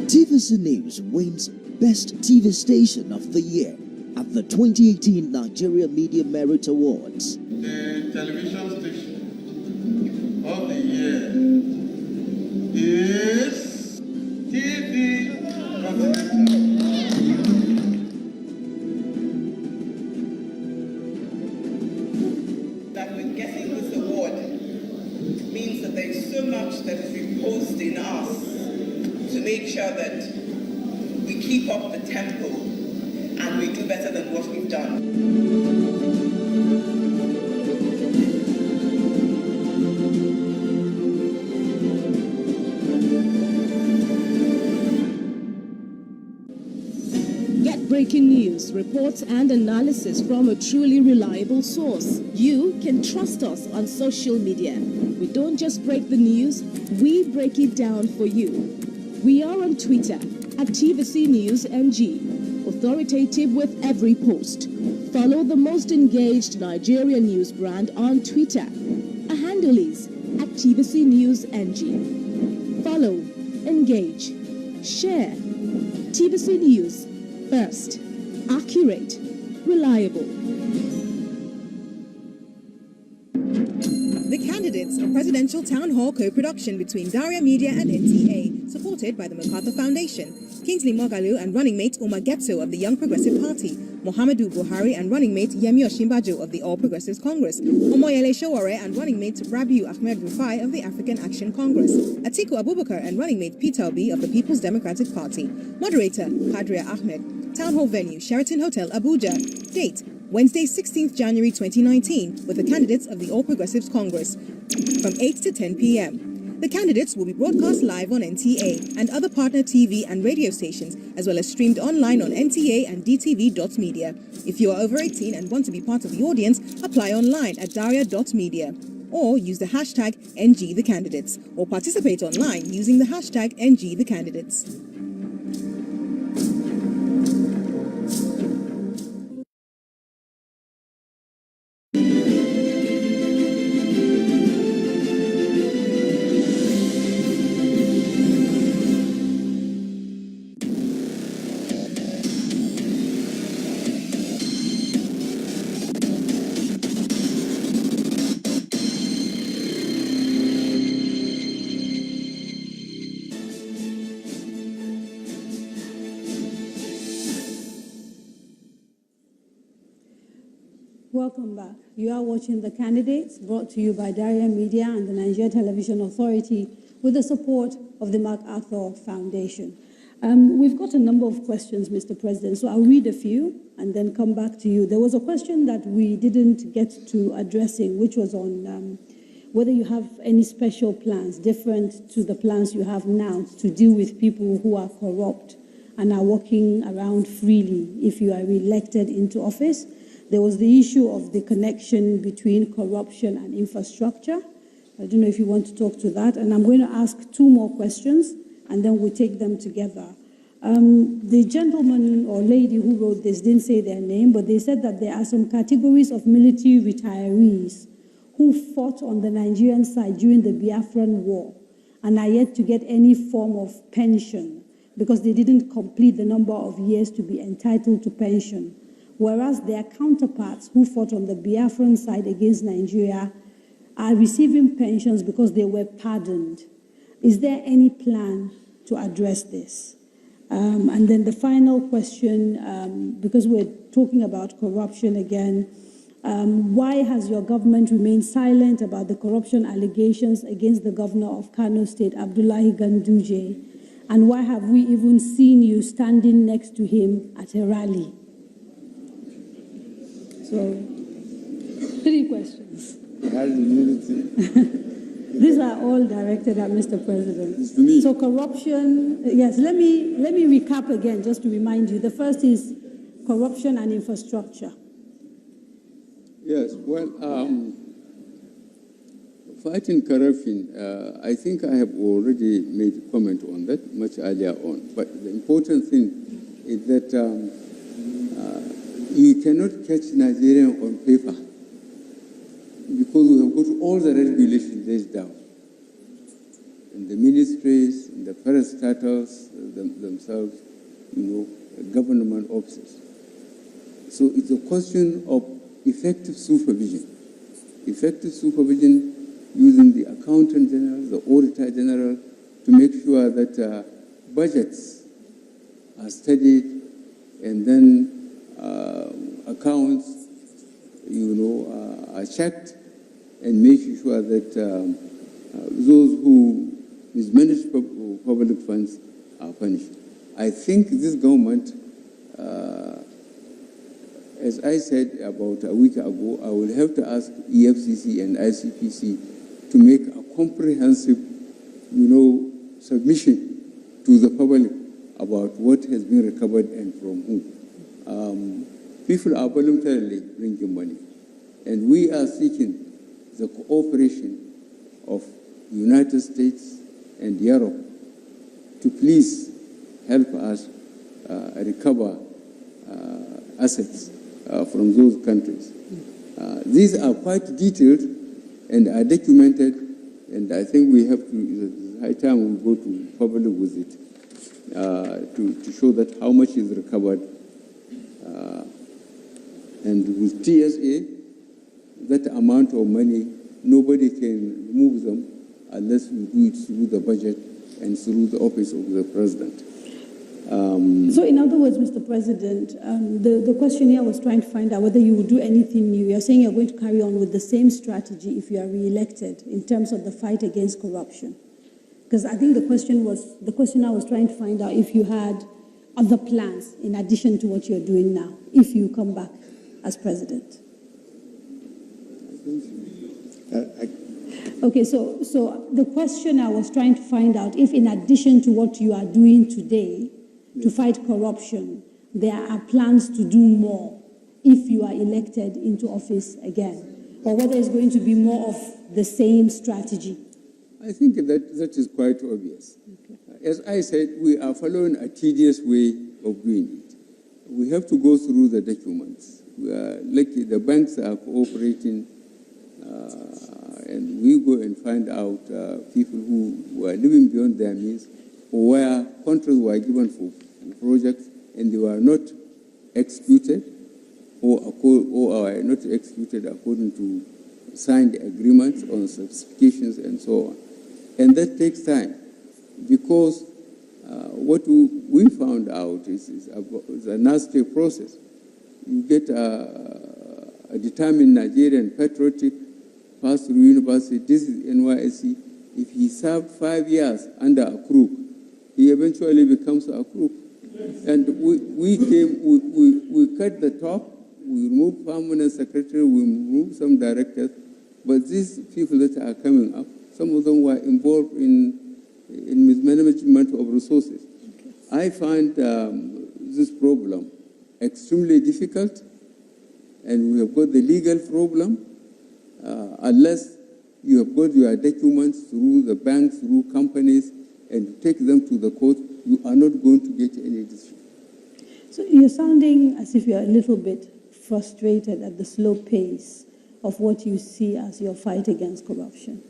TVC News wins Best TV Station of the Year at the 2018 Nigeria Media Merit Awards.
The television station of the year is NGtheCandidate.
That with getting this award means that there is so much that is reposed in us to make sure that we keep up the tempo and we do better than what we've done.
Get breaking news, reports, and analysis from a truly reliable source. You can trust us on social media. We don't just break the news, we break it down for you. We are on Twitter at TVC News NG, authoritative with every post. Follow the most engaged Nigerian news brand on Twitter. Our handle is at TVC News NG. Follow, engage, share. TVC News, first, accurate, reliable.
The Candidates, a presidential town hall co-production between Daria Media and NTA, supported by the MacArthur Foundation. Kingsley Moghalu and running mate Ghetto of the Young Progressive Party, Muhammadu Buhari and running mate Yemi Osinbajo of the All Progressives Congress, Omoyele Sowore and running mate Rabiu Ahmed Rufai of the African Action Congress, Atiku Abubakar and running mate Peter Obi of the People's Democratic Party. Moderator Kadria Ahmed. Town hall venue Sheraton Hotel, Abuja. Date Wednesday, 16th January 2019, with the candidates of the All Progressives Congress from 8 to 10 p.m. The candidates will be broadcast live on NTA and other partner TV and radio stations, as well as streamed online on NTA and DTV.media. If you are over 18 and want to be part of the audience, apply online at daria.media or use the hashtag NGtheCandidates or participate online using the hashtag NGtheCandidates.
Welcome back. You are watching The Candidates, brought to you by Daria Media and the Nigeria Television Authority with the support of the MacArthur Foundation. We've got a number of questions, Mr. President, so I'll read a few and then come back to you. There was a question that we didn't get to addressing, which was on whether you have any special plans different to the plans you have now to deal with people who are corrupt and are walking around freely if you are re-elected into office. There was the issue of the connection between corruption and infrastructure. I don't know if you want to talk to that. And I'm going to ask two more questions, and then we'll take them together. The gentleman or lady who wrote this didn't say their name, but they said that there are some categories of military retirees who fought on the Nigerian side during the Biafran War and are yet to get any form of pension because they didn't complete the number of years to be entitled to pension, whereas their counterparts who fought on the Biafran side against Nigeria are receiving pensions because they were pardoned. Is there any plan to address this? And then the final question, because we're talking about corruption again, why has your government remained silent about the corruption allegations against the governor of Kano State, Abdullahi Ganduje? And why have we even seen you standing next to him at a rally? So, 3 questions. These are all directed at Mr. President. So corruption, yes, let me recap again just to remind you. The first is corruption and infrastructure.
Yes, well, fighting corruption, I think I have already made a comment on that much earlier on. But the important thing is that you cannot catch Nigerian on paper because we have got all the regulations laid down. in the ministries, in the parastatals themselves, government offices. So it's a question of effective supervision. Effective supervision using the accountant general, the auditor general, to make sure that budgets are studied and then accounts, are checked, and making sure that those who mismanage public funds are punished. I think this government, as I said about a week ago, I will have to ask EFCC and ICPC to make a comprehensive, submission to the public about what has been recovered and from whom. People are voluntarily bringing money, and we are seeking the cooperation of the United States and Europe to please help us recover assets from those countries. These are quite detailed and are documented, and I think we have to, it's high time we go to public with it to show that how much is recovered. And with TSA, that amount of money, nobody can move them unless we do it through the budget and through the office of the president.
So in other words, Mr. President, the question here was trying to find out whether you would do anything new. You're saying you're going to carry on with the same strategy if you are re-elected in terms of the fight against corruption. Because I think the question I was trying to find out if you had other plans in addition to what you're doing now, if you come back as president. Okay, so the question I was trying to find out, if in addition to what you are doing today to fight corruption, there are plans to do more if you are elected into office again, or whether it's going to be more of the same strategy.
I think that is quite obvious. Okay. As I said, we are following a tedious way of doing it. We have to go through the documents. We are lucky the banks are cooperating, and we go and find out people who are living beyond their means, or where contracts were given for projects and they were not executed, or are not executed according to signed agreements on specifications and so on. And that takes time, because what we found out is a nasty process. You get a determined Nigerian patriotic, passed through university, this is NYSC. If he served 5 years under a crook, he eventually becomes a crook. And we cut the top, we removed permanent secretary, we removed some directors, but these people that are coming up, some of them were involved in mismanagement of resources. Okay. I find this problem extremely difficult, and we have got the legal problem. Unless you have got your documents through the banks, through companies, and take them to the court, you are not going to get any decision.
So you're sounding as if you're a little bit frustrated at the slow pace of what you see as your fight against corruption.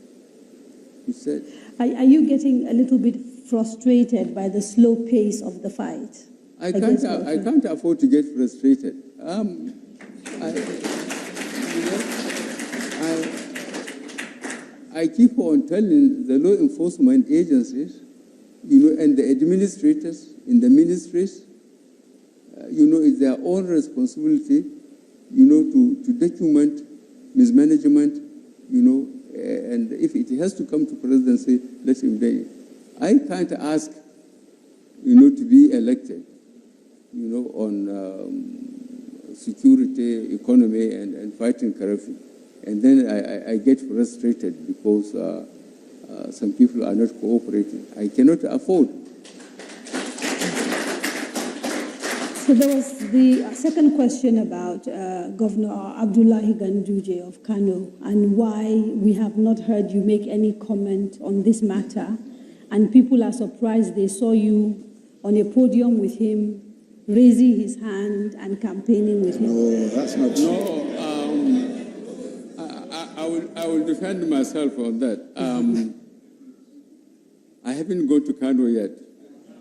You said?
Are you getting a little bit frustrated by the slow pace of the fight?
I can't afford to get frustrated. I keep on telling the law enforcement agencies, and the administrators in the ministries, it's their own responsibility, to document mismanagement, and if it has to come to presidency, let him do it. I can't ask, to be elected, on security, economy, and fighting corruption. And then I get frustrated because some people are not cooperating. I cannot afford.
So there was the second question about Governor Abdullahi Ganduje of Kano and why we have not heard you make any comment on this matter. And people are surprised they saw you on a podium with him, raising his hand and campaigning with him.
No, that's not true.
No, I will defend myself on that. I haven't gone to Kano yet.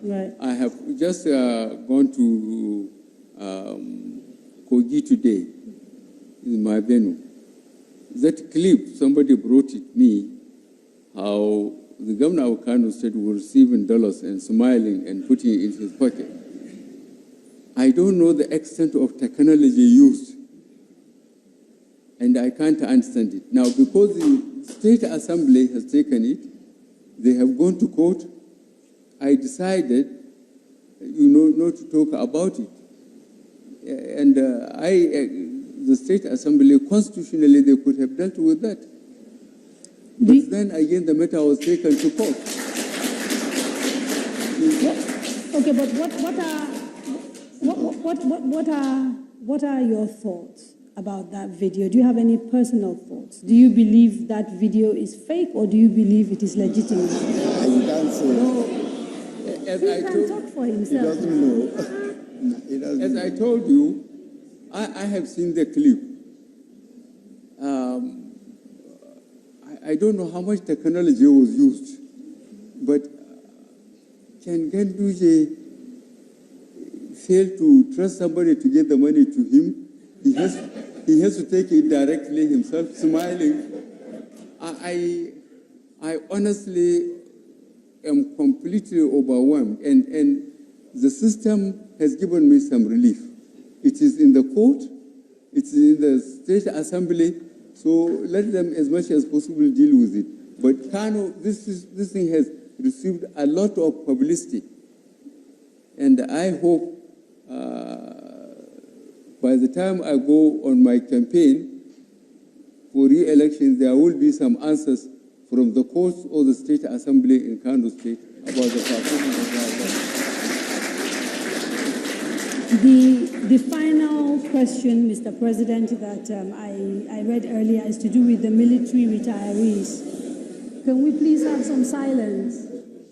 Right.
I have just gone to Kogi today, in my venue. That clip, somebody brought it me, how the governor of Kano State was receiving dollars and smiling and putting it in his pocket. I don't know the extent of technology used, and I can't understand it. Now, because the State Assembly has taken it, they have gone to court, I decided, not to talk about it. And the State Assembly, constitutionally, they could have dealt with that. But then again, the matter was taken to court.
Okay, but what are your thoughts about that video? Do you have any personal thoughts? Do you believe that video is fake, or do you believe it is legitimate?
You can't say.
No.
As
He
I
can talk for himself.
He doesn't know. He doesn't
As
know.
I told you, I have seen the clip. I don't know how much technology was used, but can Ganduje fail to trust somebody to get the money to him? He has to take it directly himself, smiling. I honestly am completely overwhelmed, and the system has given me some relief. It is in the court, it's in the State Assembly, so let them as much as possible deal with it. But Kano, this thing has received a lot of publicity, and I hope by the time I go on my campaign for re-election, there will be some answers from the courts or the State Assembly in Kano State about the performance of
The final question, Mr. President, that I read earlier is to do with the military retirees. Can we please have some silence?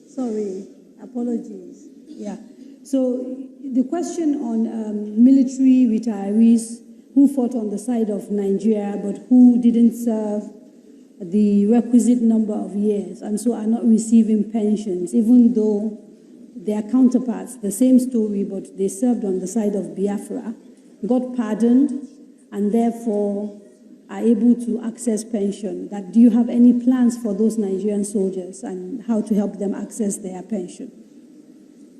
Sorry, apologies. Yeah. So the question on military retirees who fought on the side of Nigeria but who didn't serve the requisite number of years and so are not receiving pensions, even though their counterparts, the same story, but they served on the side of Biafra, got pardoned and therefore are able to access pension. Do you have any plans for those Nigerian soldiers and how to help them access their pension?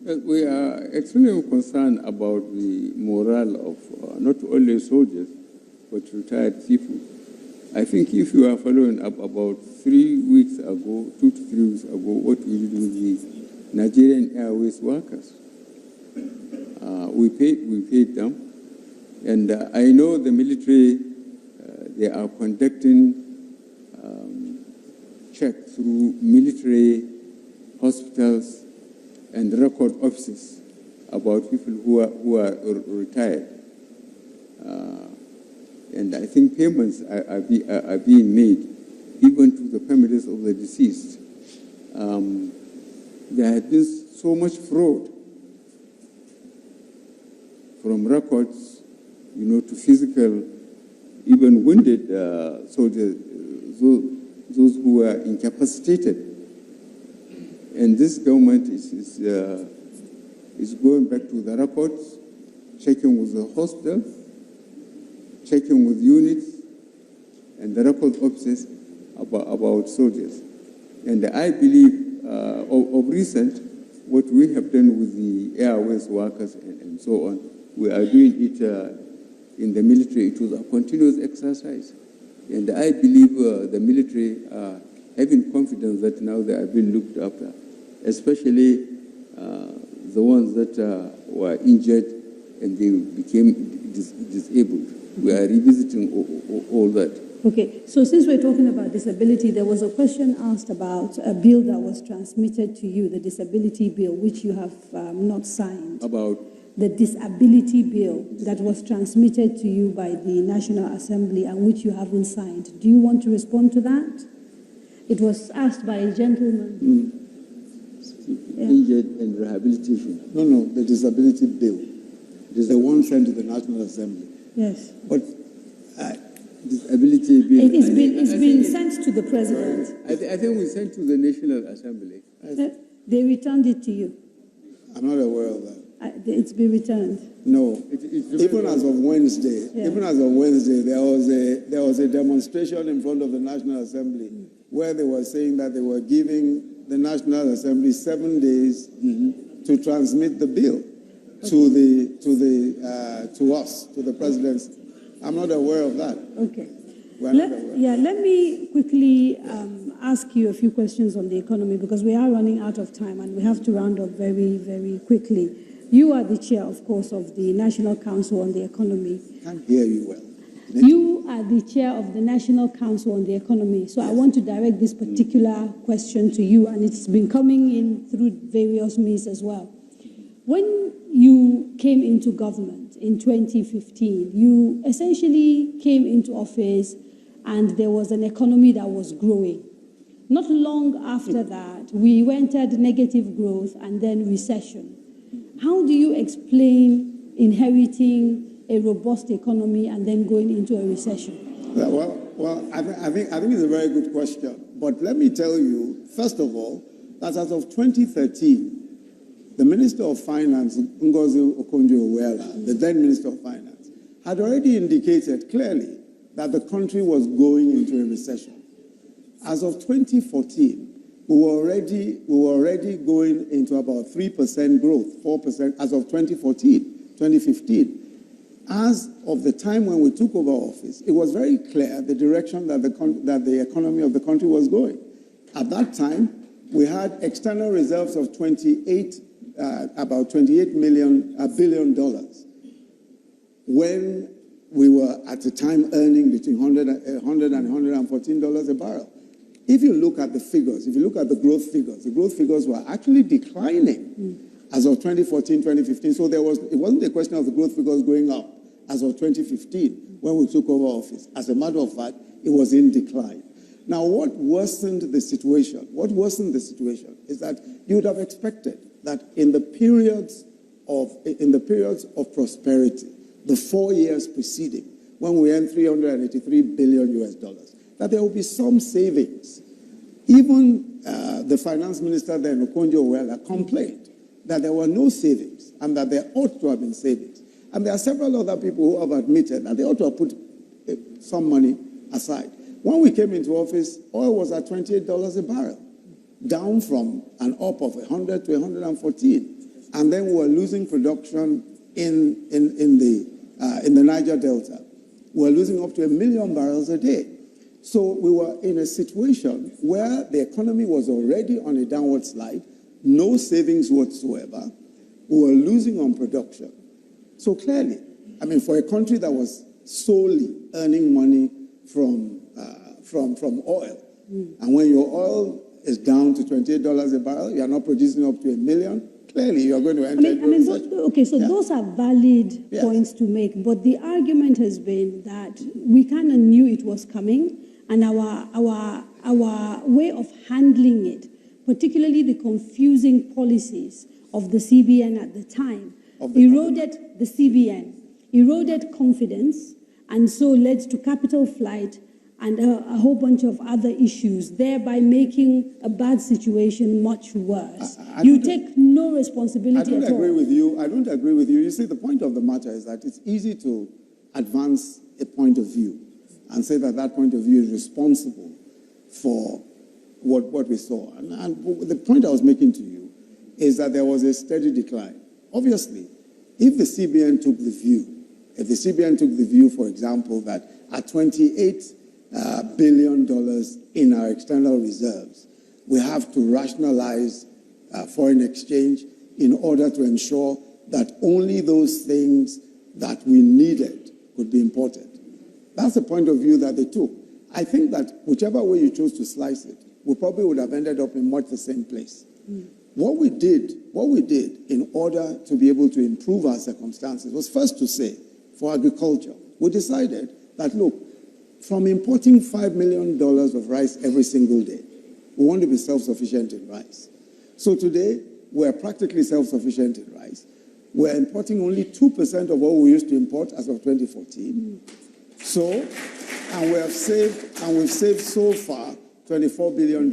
We are extremely concerned about the morale of not only soldiers, but retired people. I think if you are following up, about 3 weeks ago, 2 to 3 weeks ago, what we did with the Nigerian Airways workers. We paid them. And I know the military, they are conducting checks through military hospitals and record offices about people who are retired. And I think payments are being made, even to the families of the deceased. There has been so much fraud, from records, to physical, even wounded soldiers, those who are incapacitated. And this government is going back to the records, checking with the hospital, checking with units and the record offices about soldiers. And I believe of recent, what we have done with the airways workers and so on, we are doing it in the military. It was a continuous exercise. And I believe the military are having confidence that now they are being looked after, especially the ones that were injured and they became disabled. We are revisiting all that.
Okay, so since we're talking about disability, there was a question asked about a bill that was transmitted to you, the disability bill, which you have not signed.
About?
The disability bill that was transmitted to you by the National Assembly and which you haven't signed. Do you want to respond to that? It was asked by a gentleman.
Yeah. Injured and rehabilitation.
No, the disability bill. It is the one sent to the National Assembly.
Yes.
But
disability bill.
It's been sent to the president.
I think we sent to the National Assembly.
They returned it to you.
I'm not aware of that.
It's been returned.
No. Even as of Wednesday, there was a demonstration in front of the National Assembly where they were saying that they were giving the National Assembly 7 days to transmit the bill to us, to the presidency. I'm not aware of that.
Okay. Let me quickly ask you a few questions on the economy because we are running out of time and we have to round up very, very quickly. You are the chair, of course, of the National Council on the Economy.
I can't hear you well.
You are the chair of the National Council on the Economy. So I want to direct this particular question to you, and it's been coming in through various means as well. When you came into government in 2015, you essentially came into office and there was an economy that was growing. Not long after that, we entered negative growth and then recession. How do you explain inheriting a robust economy and then going into a recession?
Well, I think it's a very good question. But let me tell you, first of all, that as of 2013, the Minister of Finance, Ngozi Okonjo-Iweala, the then Minister of Finance, had already indicated clearly that the country was going into a recession. As of 2014, we were already going into about 3% growth, 4% as of 2015. As of the time when we took over office, it was very clear the direction that the economy of the country was going. At that time, we had external reserves of about $28 billion, when we were at the time earning between $100 and $114 a barrel. If you look at the figures, if you look at the growth figures were actually declining as of 2014, 2015. So it wasn't a question of the growth figures going up as of 2015 when we took over office. As a matter of fact, it was in decline. Now, what worsened the situation? Is that you would have expected that in the periods of prosperity, the 4 years preceding, when we earned $383 billion, that there will be some savings. Even the finance minister then, Okonjo-Iweala, complained that there were no savings and that there ought to have been savings. And there are several other people who have admitted that they ought to have put some money aside. When we came into office, oil was at $28 a barrel, down from an up of 100 to 114. And then we were losing production in the Niger Delta. We were losing up to 1 million barrels a day. So we were in a situation where the economy was already on a downward slide, no savings whatsoever. We were losing on production. So clearly, I mean, for a country that was solely earning money from oil, and when your oil is down to $28 a barrel, you are not producing up to 1 million, clearly you are going to enter into a recession.
Those are valid points to make, but the argument has been that we kind of knew it was coming, and our way of handling it, particularly the confusing policies of the CBN at the time, eroded the CBN, eroded confidence, and so led to capital flight and a whole bunch of other issues, thereby making a bad situation much worse. You take no responsibility at all.
I don't agree with you. You see, the point of the matter is that it's easy to advance a point of view and say that that point of view is responsible for what we saw. And the point I was making to you is that there was a steady decline. Obviously, if the CBN took the view, for example, that at $28 billion in our external reserves, we have to rationalize foreign exchange in order to ensure that only those things that we needed could be imported. That's the point of view that they took. I think that whichever way you chose to slice it, we probably would have ended up in much the same place. What we did in order to be able to improve our circumstances was first to say, for agriculture, we decided that, look, from importing $5 million of rice every single day, we want to be self-sufficient in rice. So today, we're practically self-sufficient in rice. We're importing only 2% of what we used to import as of 2014. So, and we've saved so far $24 billion.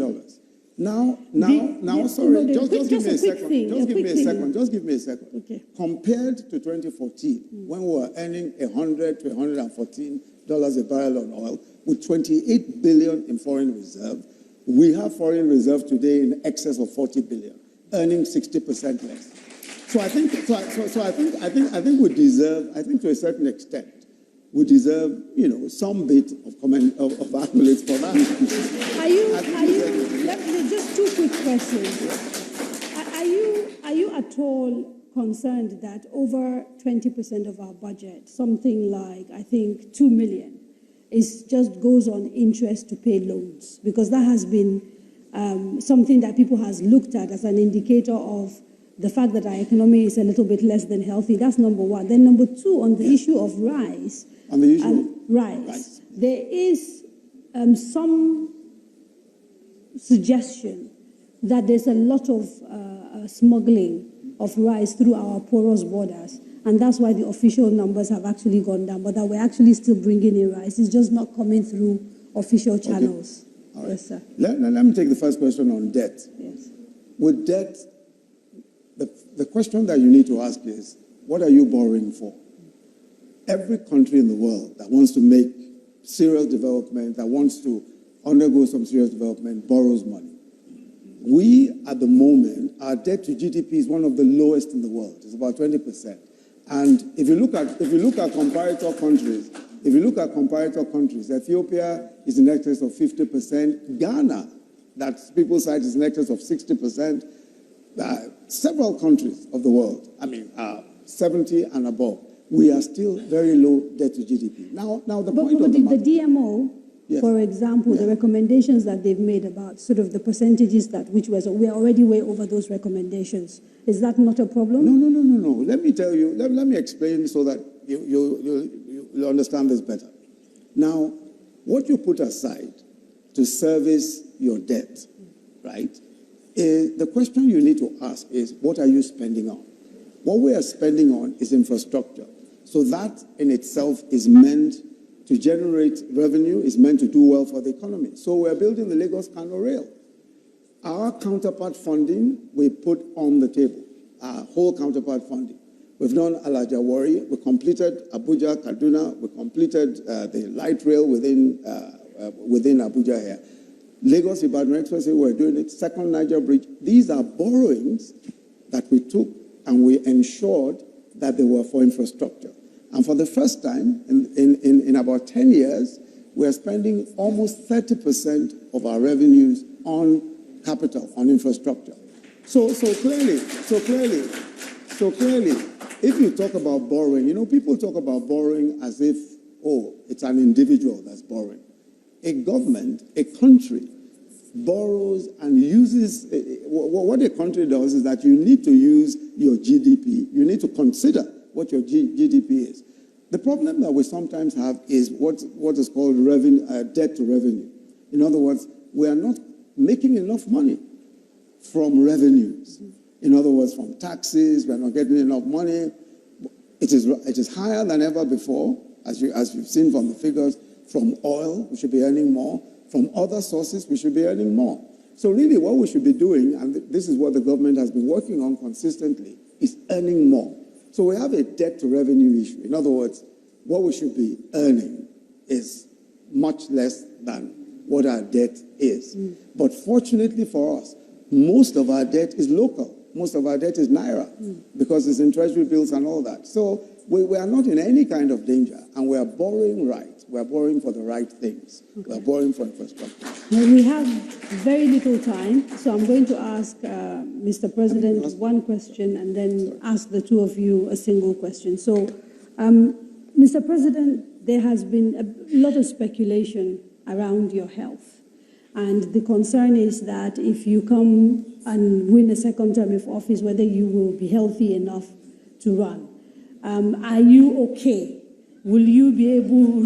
Sorry, just give me a second. Just give me a second.
Okay.
Compared to 2014, when we were earning $100 to $114 a barrel on oil, with 28 billion in foreign reserve, we have foreign reserve today in excess of 40 billion, earning 60% less. So I think we deserve, I think to a certain extent, we deserve, some bit of accolades for that.
Just two quick questions. Are you at all concerned that over 20% of our budget, something like, I think, 2 million, just goes on interest to pay loans? Because that has been something that people has looked at as an indicator of the fact that our economy is a little bit less than healthy. That's number one. Then number two, on the issue of rice.
On the issue of
rice, there is some suggestion that there's a lot of smuggling of rice through our porous borders, and that's why the official numbers have actually gone down, but that we're actually still bringing in rice. It's just not coming through official channels.
Okay. All right.
Yes, sir.
Let me take the first question on debt.
Yes.
With debt, the question that you need to ask is, what are you borrowing for? Every country in the world that wants to make serious development, that wants to undergo some serious development, borrows money. We, at the moment, our debt to GDP is one of the lowest in the world. It's about 20%. And if you look at comparator countries, Ethiopia is in excess of 50%. Ghana, that people's side, is in excess of 60%. Several countries of the world, 70 and above. We are still very low debt to GDP. Now the point of the
DMO, yes, for example, the recommendations that they've made about sort of the percentages we are already way over those recommendations. Is that not a problem?
No. Let me tell you. Let me explain so that you'll understand this better. Now, what you put aside to service your debt, right? The question you need to ask is, what are you spending on? What we are spending on is infrastructure. So that in itself is meant to generate revenue, is meant to do well for the economy. So we're building the Lagos-Kano Rail. Our counterpart funding we put on the table, our whole counterpart funding. We've done Alajawari, we completed Abuja, Kaduna, we completed the light rail within Abuja here. Lagos-Ibadan Expressway, we're doing it, Second Niger Bridge. These are borrowings that we took and we ensured that they were for infrastructure. And for the first time in about 10 years, we're spending almost 30% of our revenues on capital, on infrastructure. So clearly, if you talk about borrowing, people talk about borrowing as if, it's an individual that's borrowing. A government, a country, borrows and uses, what a country does is that you need to use your GDP. You need to consider what your GDP is. The problem that we sometimes have is what is called debt to revenue. In other words, we are not making enough money from revenues. In other words, from taxes, we are not getting enough money. It is higher than ever before, as you've seen from the figures. From oil, we should be earning more. From other sources, we should be earning more. So really what we should be doing, and this is what the government has been working on consistently, is earning more. So we have a debt to revenue issue. In other words, what we should be earning is much less than what our debt is. But fortunately for us, most of our debt is local. Most of our debt is Naira because it's in treasury bills and all that. So we are not in any kind of danger, and we are borrowing right. We are borrowing for the right things. Okay. We are borrowing for infrastructure.
Well, we have very little time, so I'm going to ask Mr. President one question and then ask the two of you a single question. So, Mr. President, there has been a lot of speculation around your health. And the concern is that if you come and win a second term of office, whether you will be healthy enough to run. Are you okay? Will you be able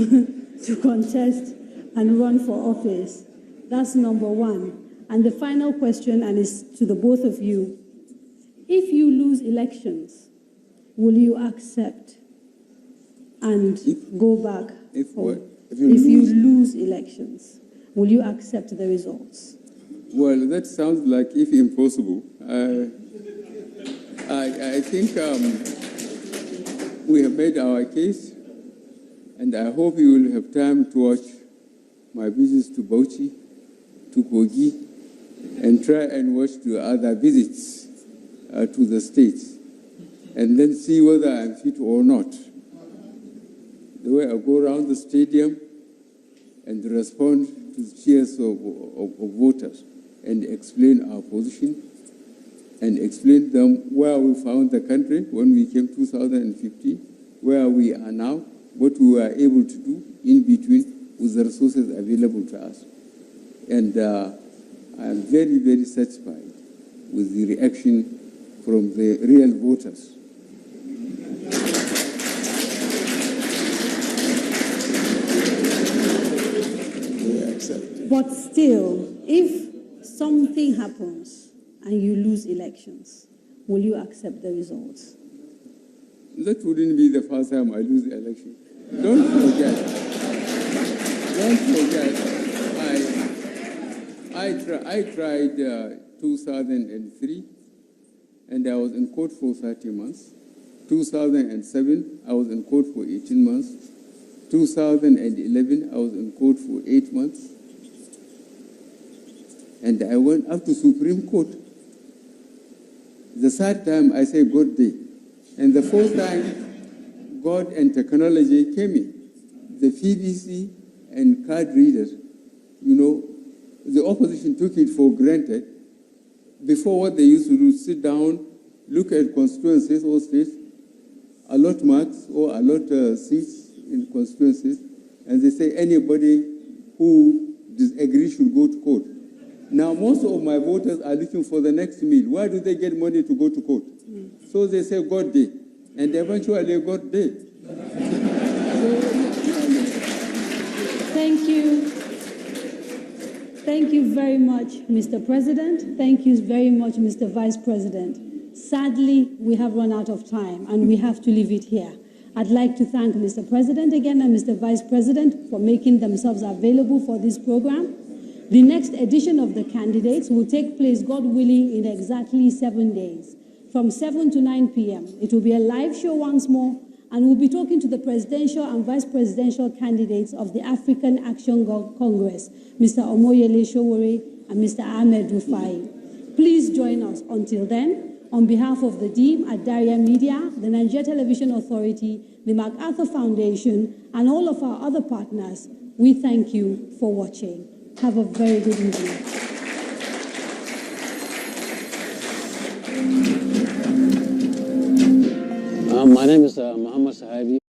to contest and run for office? That's number one. And the final question, and it's to the both of you, if you lose elections, will you accept and go back?
If what? If you
lose elections, will you accept the results?
Well, that sounds like if impossible. I think we have made our case, and I hope you will have time to watch my visits to Bauchi, to Kogi, and try and watch the other visits to the states, and then see whether I'm fit or not. The way I go around the stadium and respond to the cheers of voters and explain our position and explain them where we found the country when we came 2015, where we are now, what we were able to do in between with the resources available to us. And I am very, very satisfied with the reaction from the real voters.
But still, if something happens and you lose elections, will you accept the results?
That wouldn't be the first time I lose the election. Don't forget. I tried 2003, and I was in court for 30 months. 2007, I was in court for 18 months. 2011, I was in court for 8 months. And I went up to Supreme Court. The third time, I said, God day. And the fourth time, God and technology came in. The PVC and card readers, the opposition took it for granted. Before, what they used to do, sit down, look at constituencies or states, allot marks or allot seats in constituencies, and they say anybody who disagrees should go to court. Now, most of my voters are looking for the next meal. Why do they get money to go to court? So they say God day, and eventually God day.
Thank you. Thank you very much, Mr. President. Thank you very much, Mr. Vice President. Sadly, we have run out of time, and we have to leave it here. I'd like to thank Mr. President again and Mr. Vice President for making themselves available for this program. The next edition of The Candidates will take place, God willing, in exactly 7 days, from 7 to 9 p.m. It will be a live show once more, and we'll be talking to the presidential and vice presidential candidates of the African Action Congress, Mr. Omoyele Sowore and Mr. Ahmed Rufai. Please join us. Until then, on behalf of the team at Daria Media, the Nigeria Television Authority, the MacArthur Foundation, and all of our other partners, we thank you for watching. Have a very good evening.
My name is Muhammad Sahabi.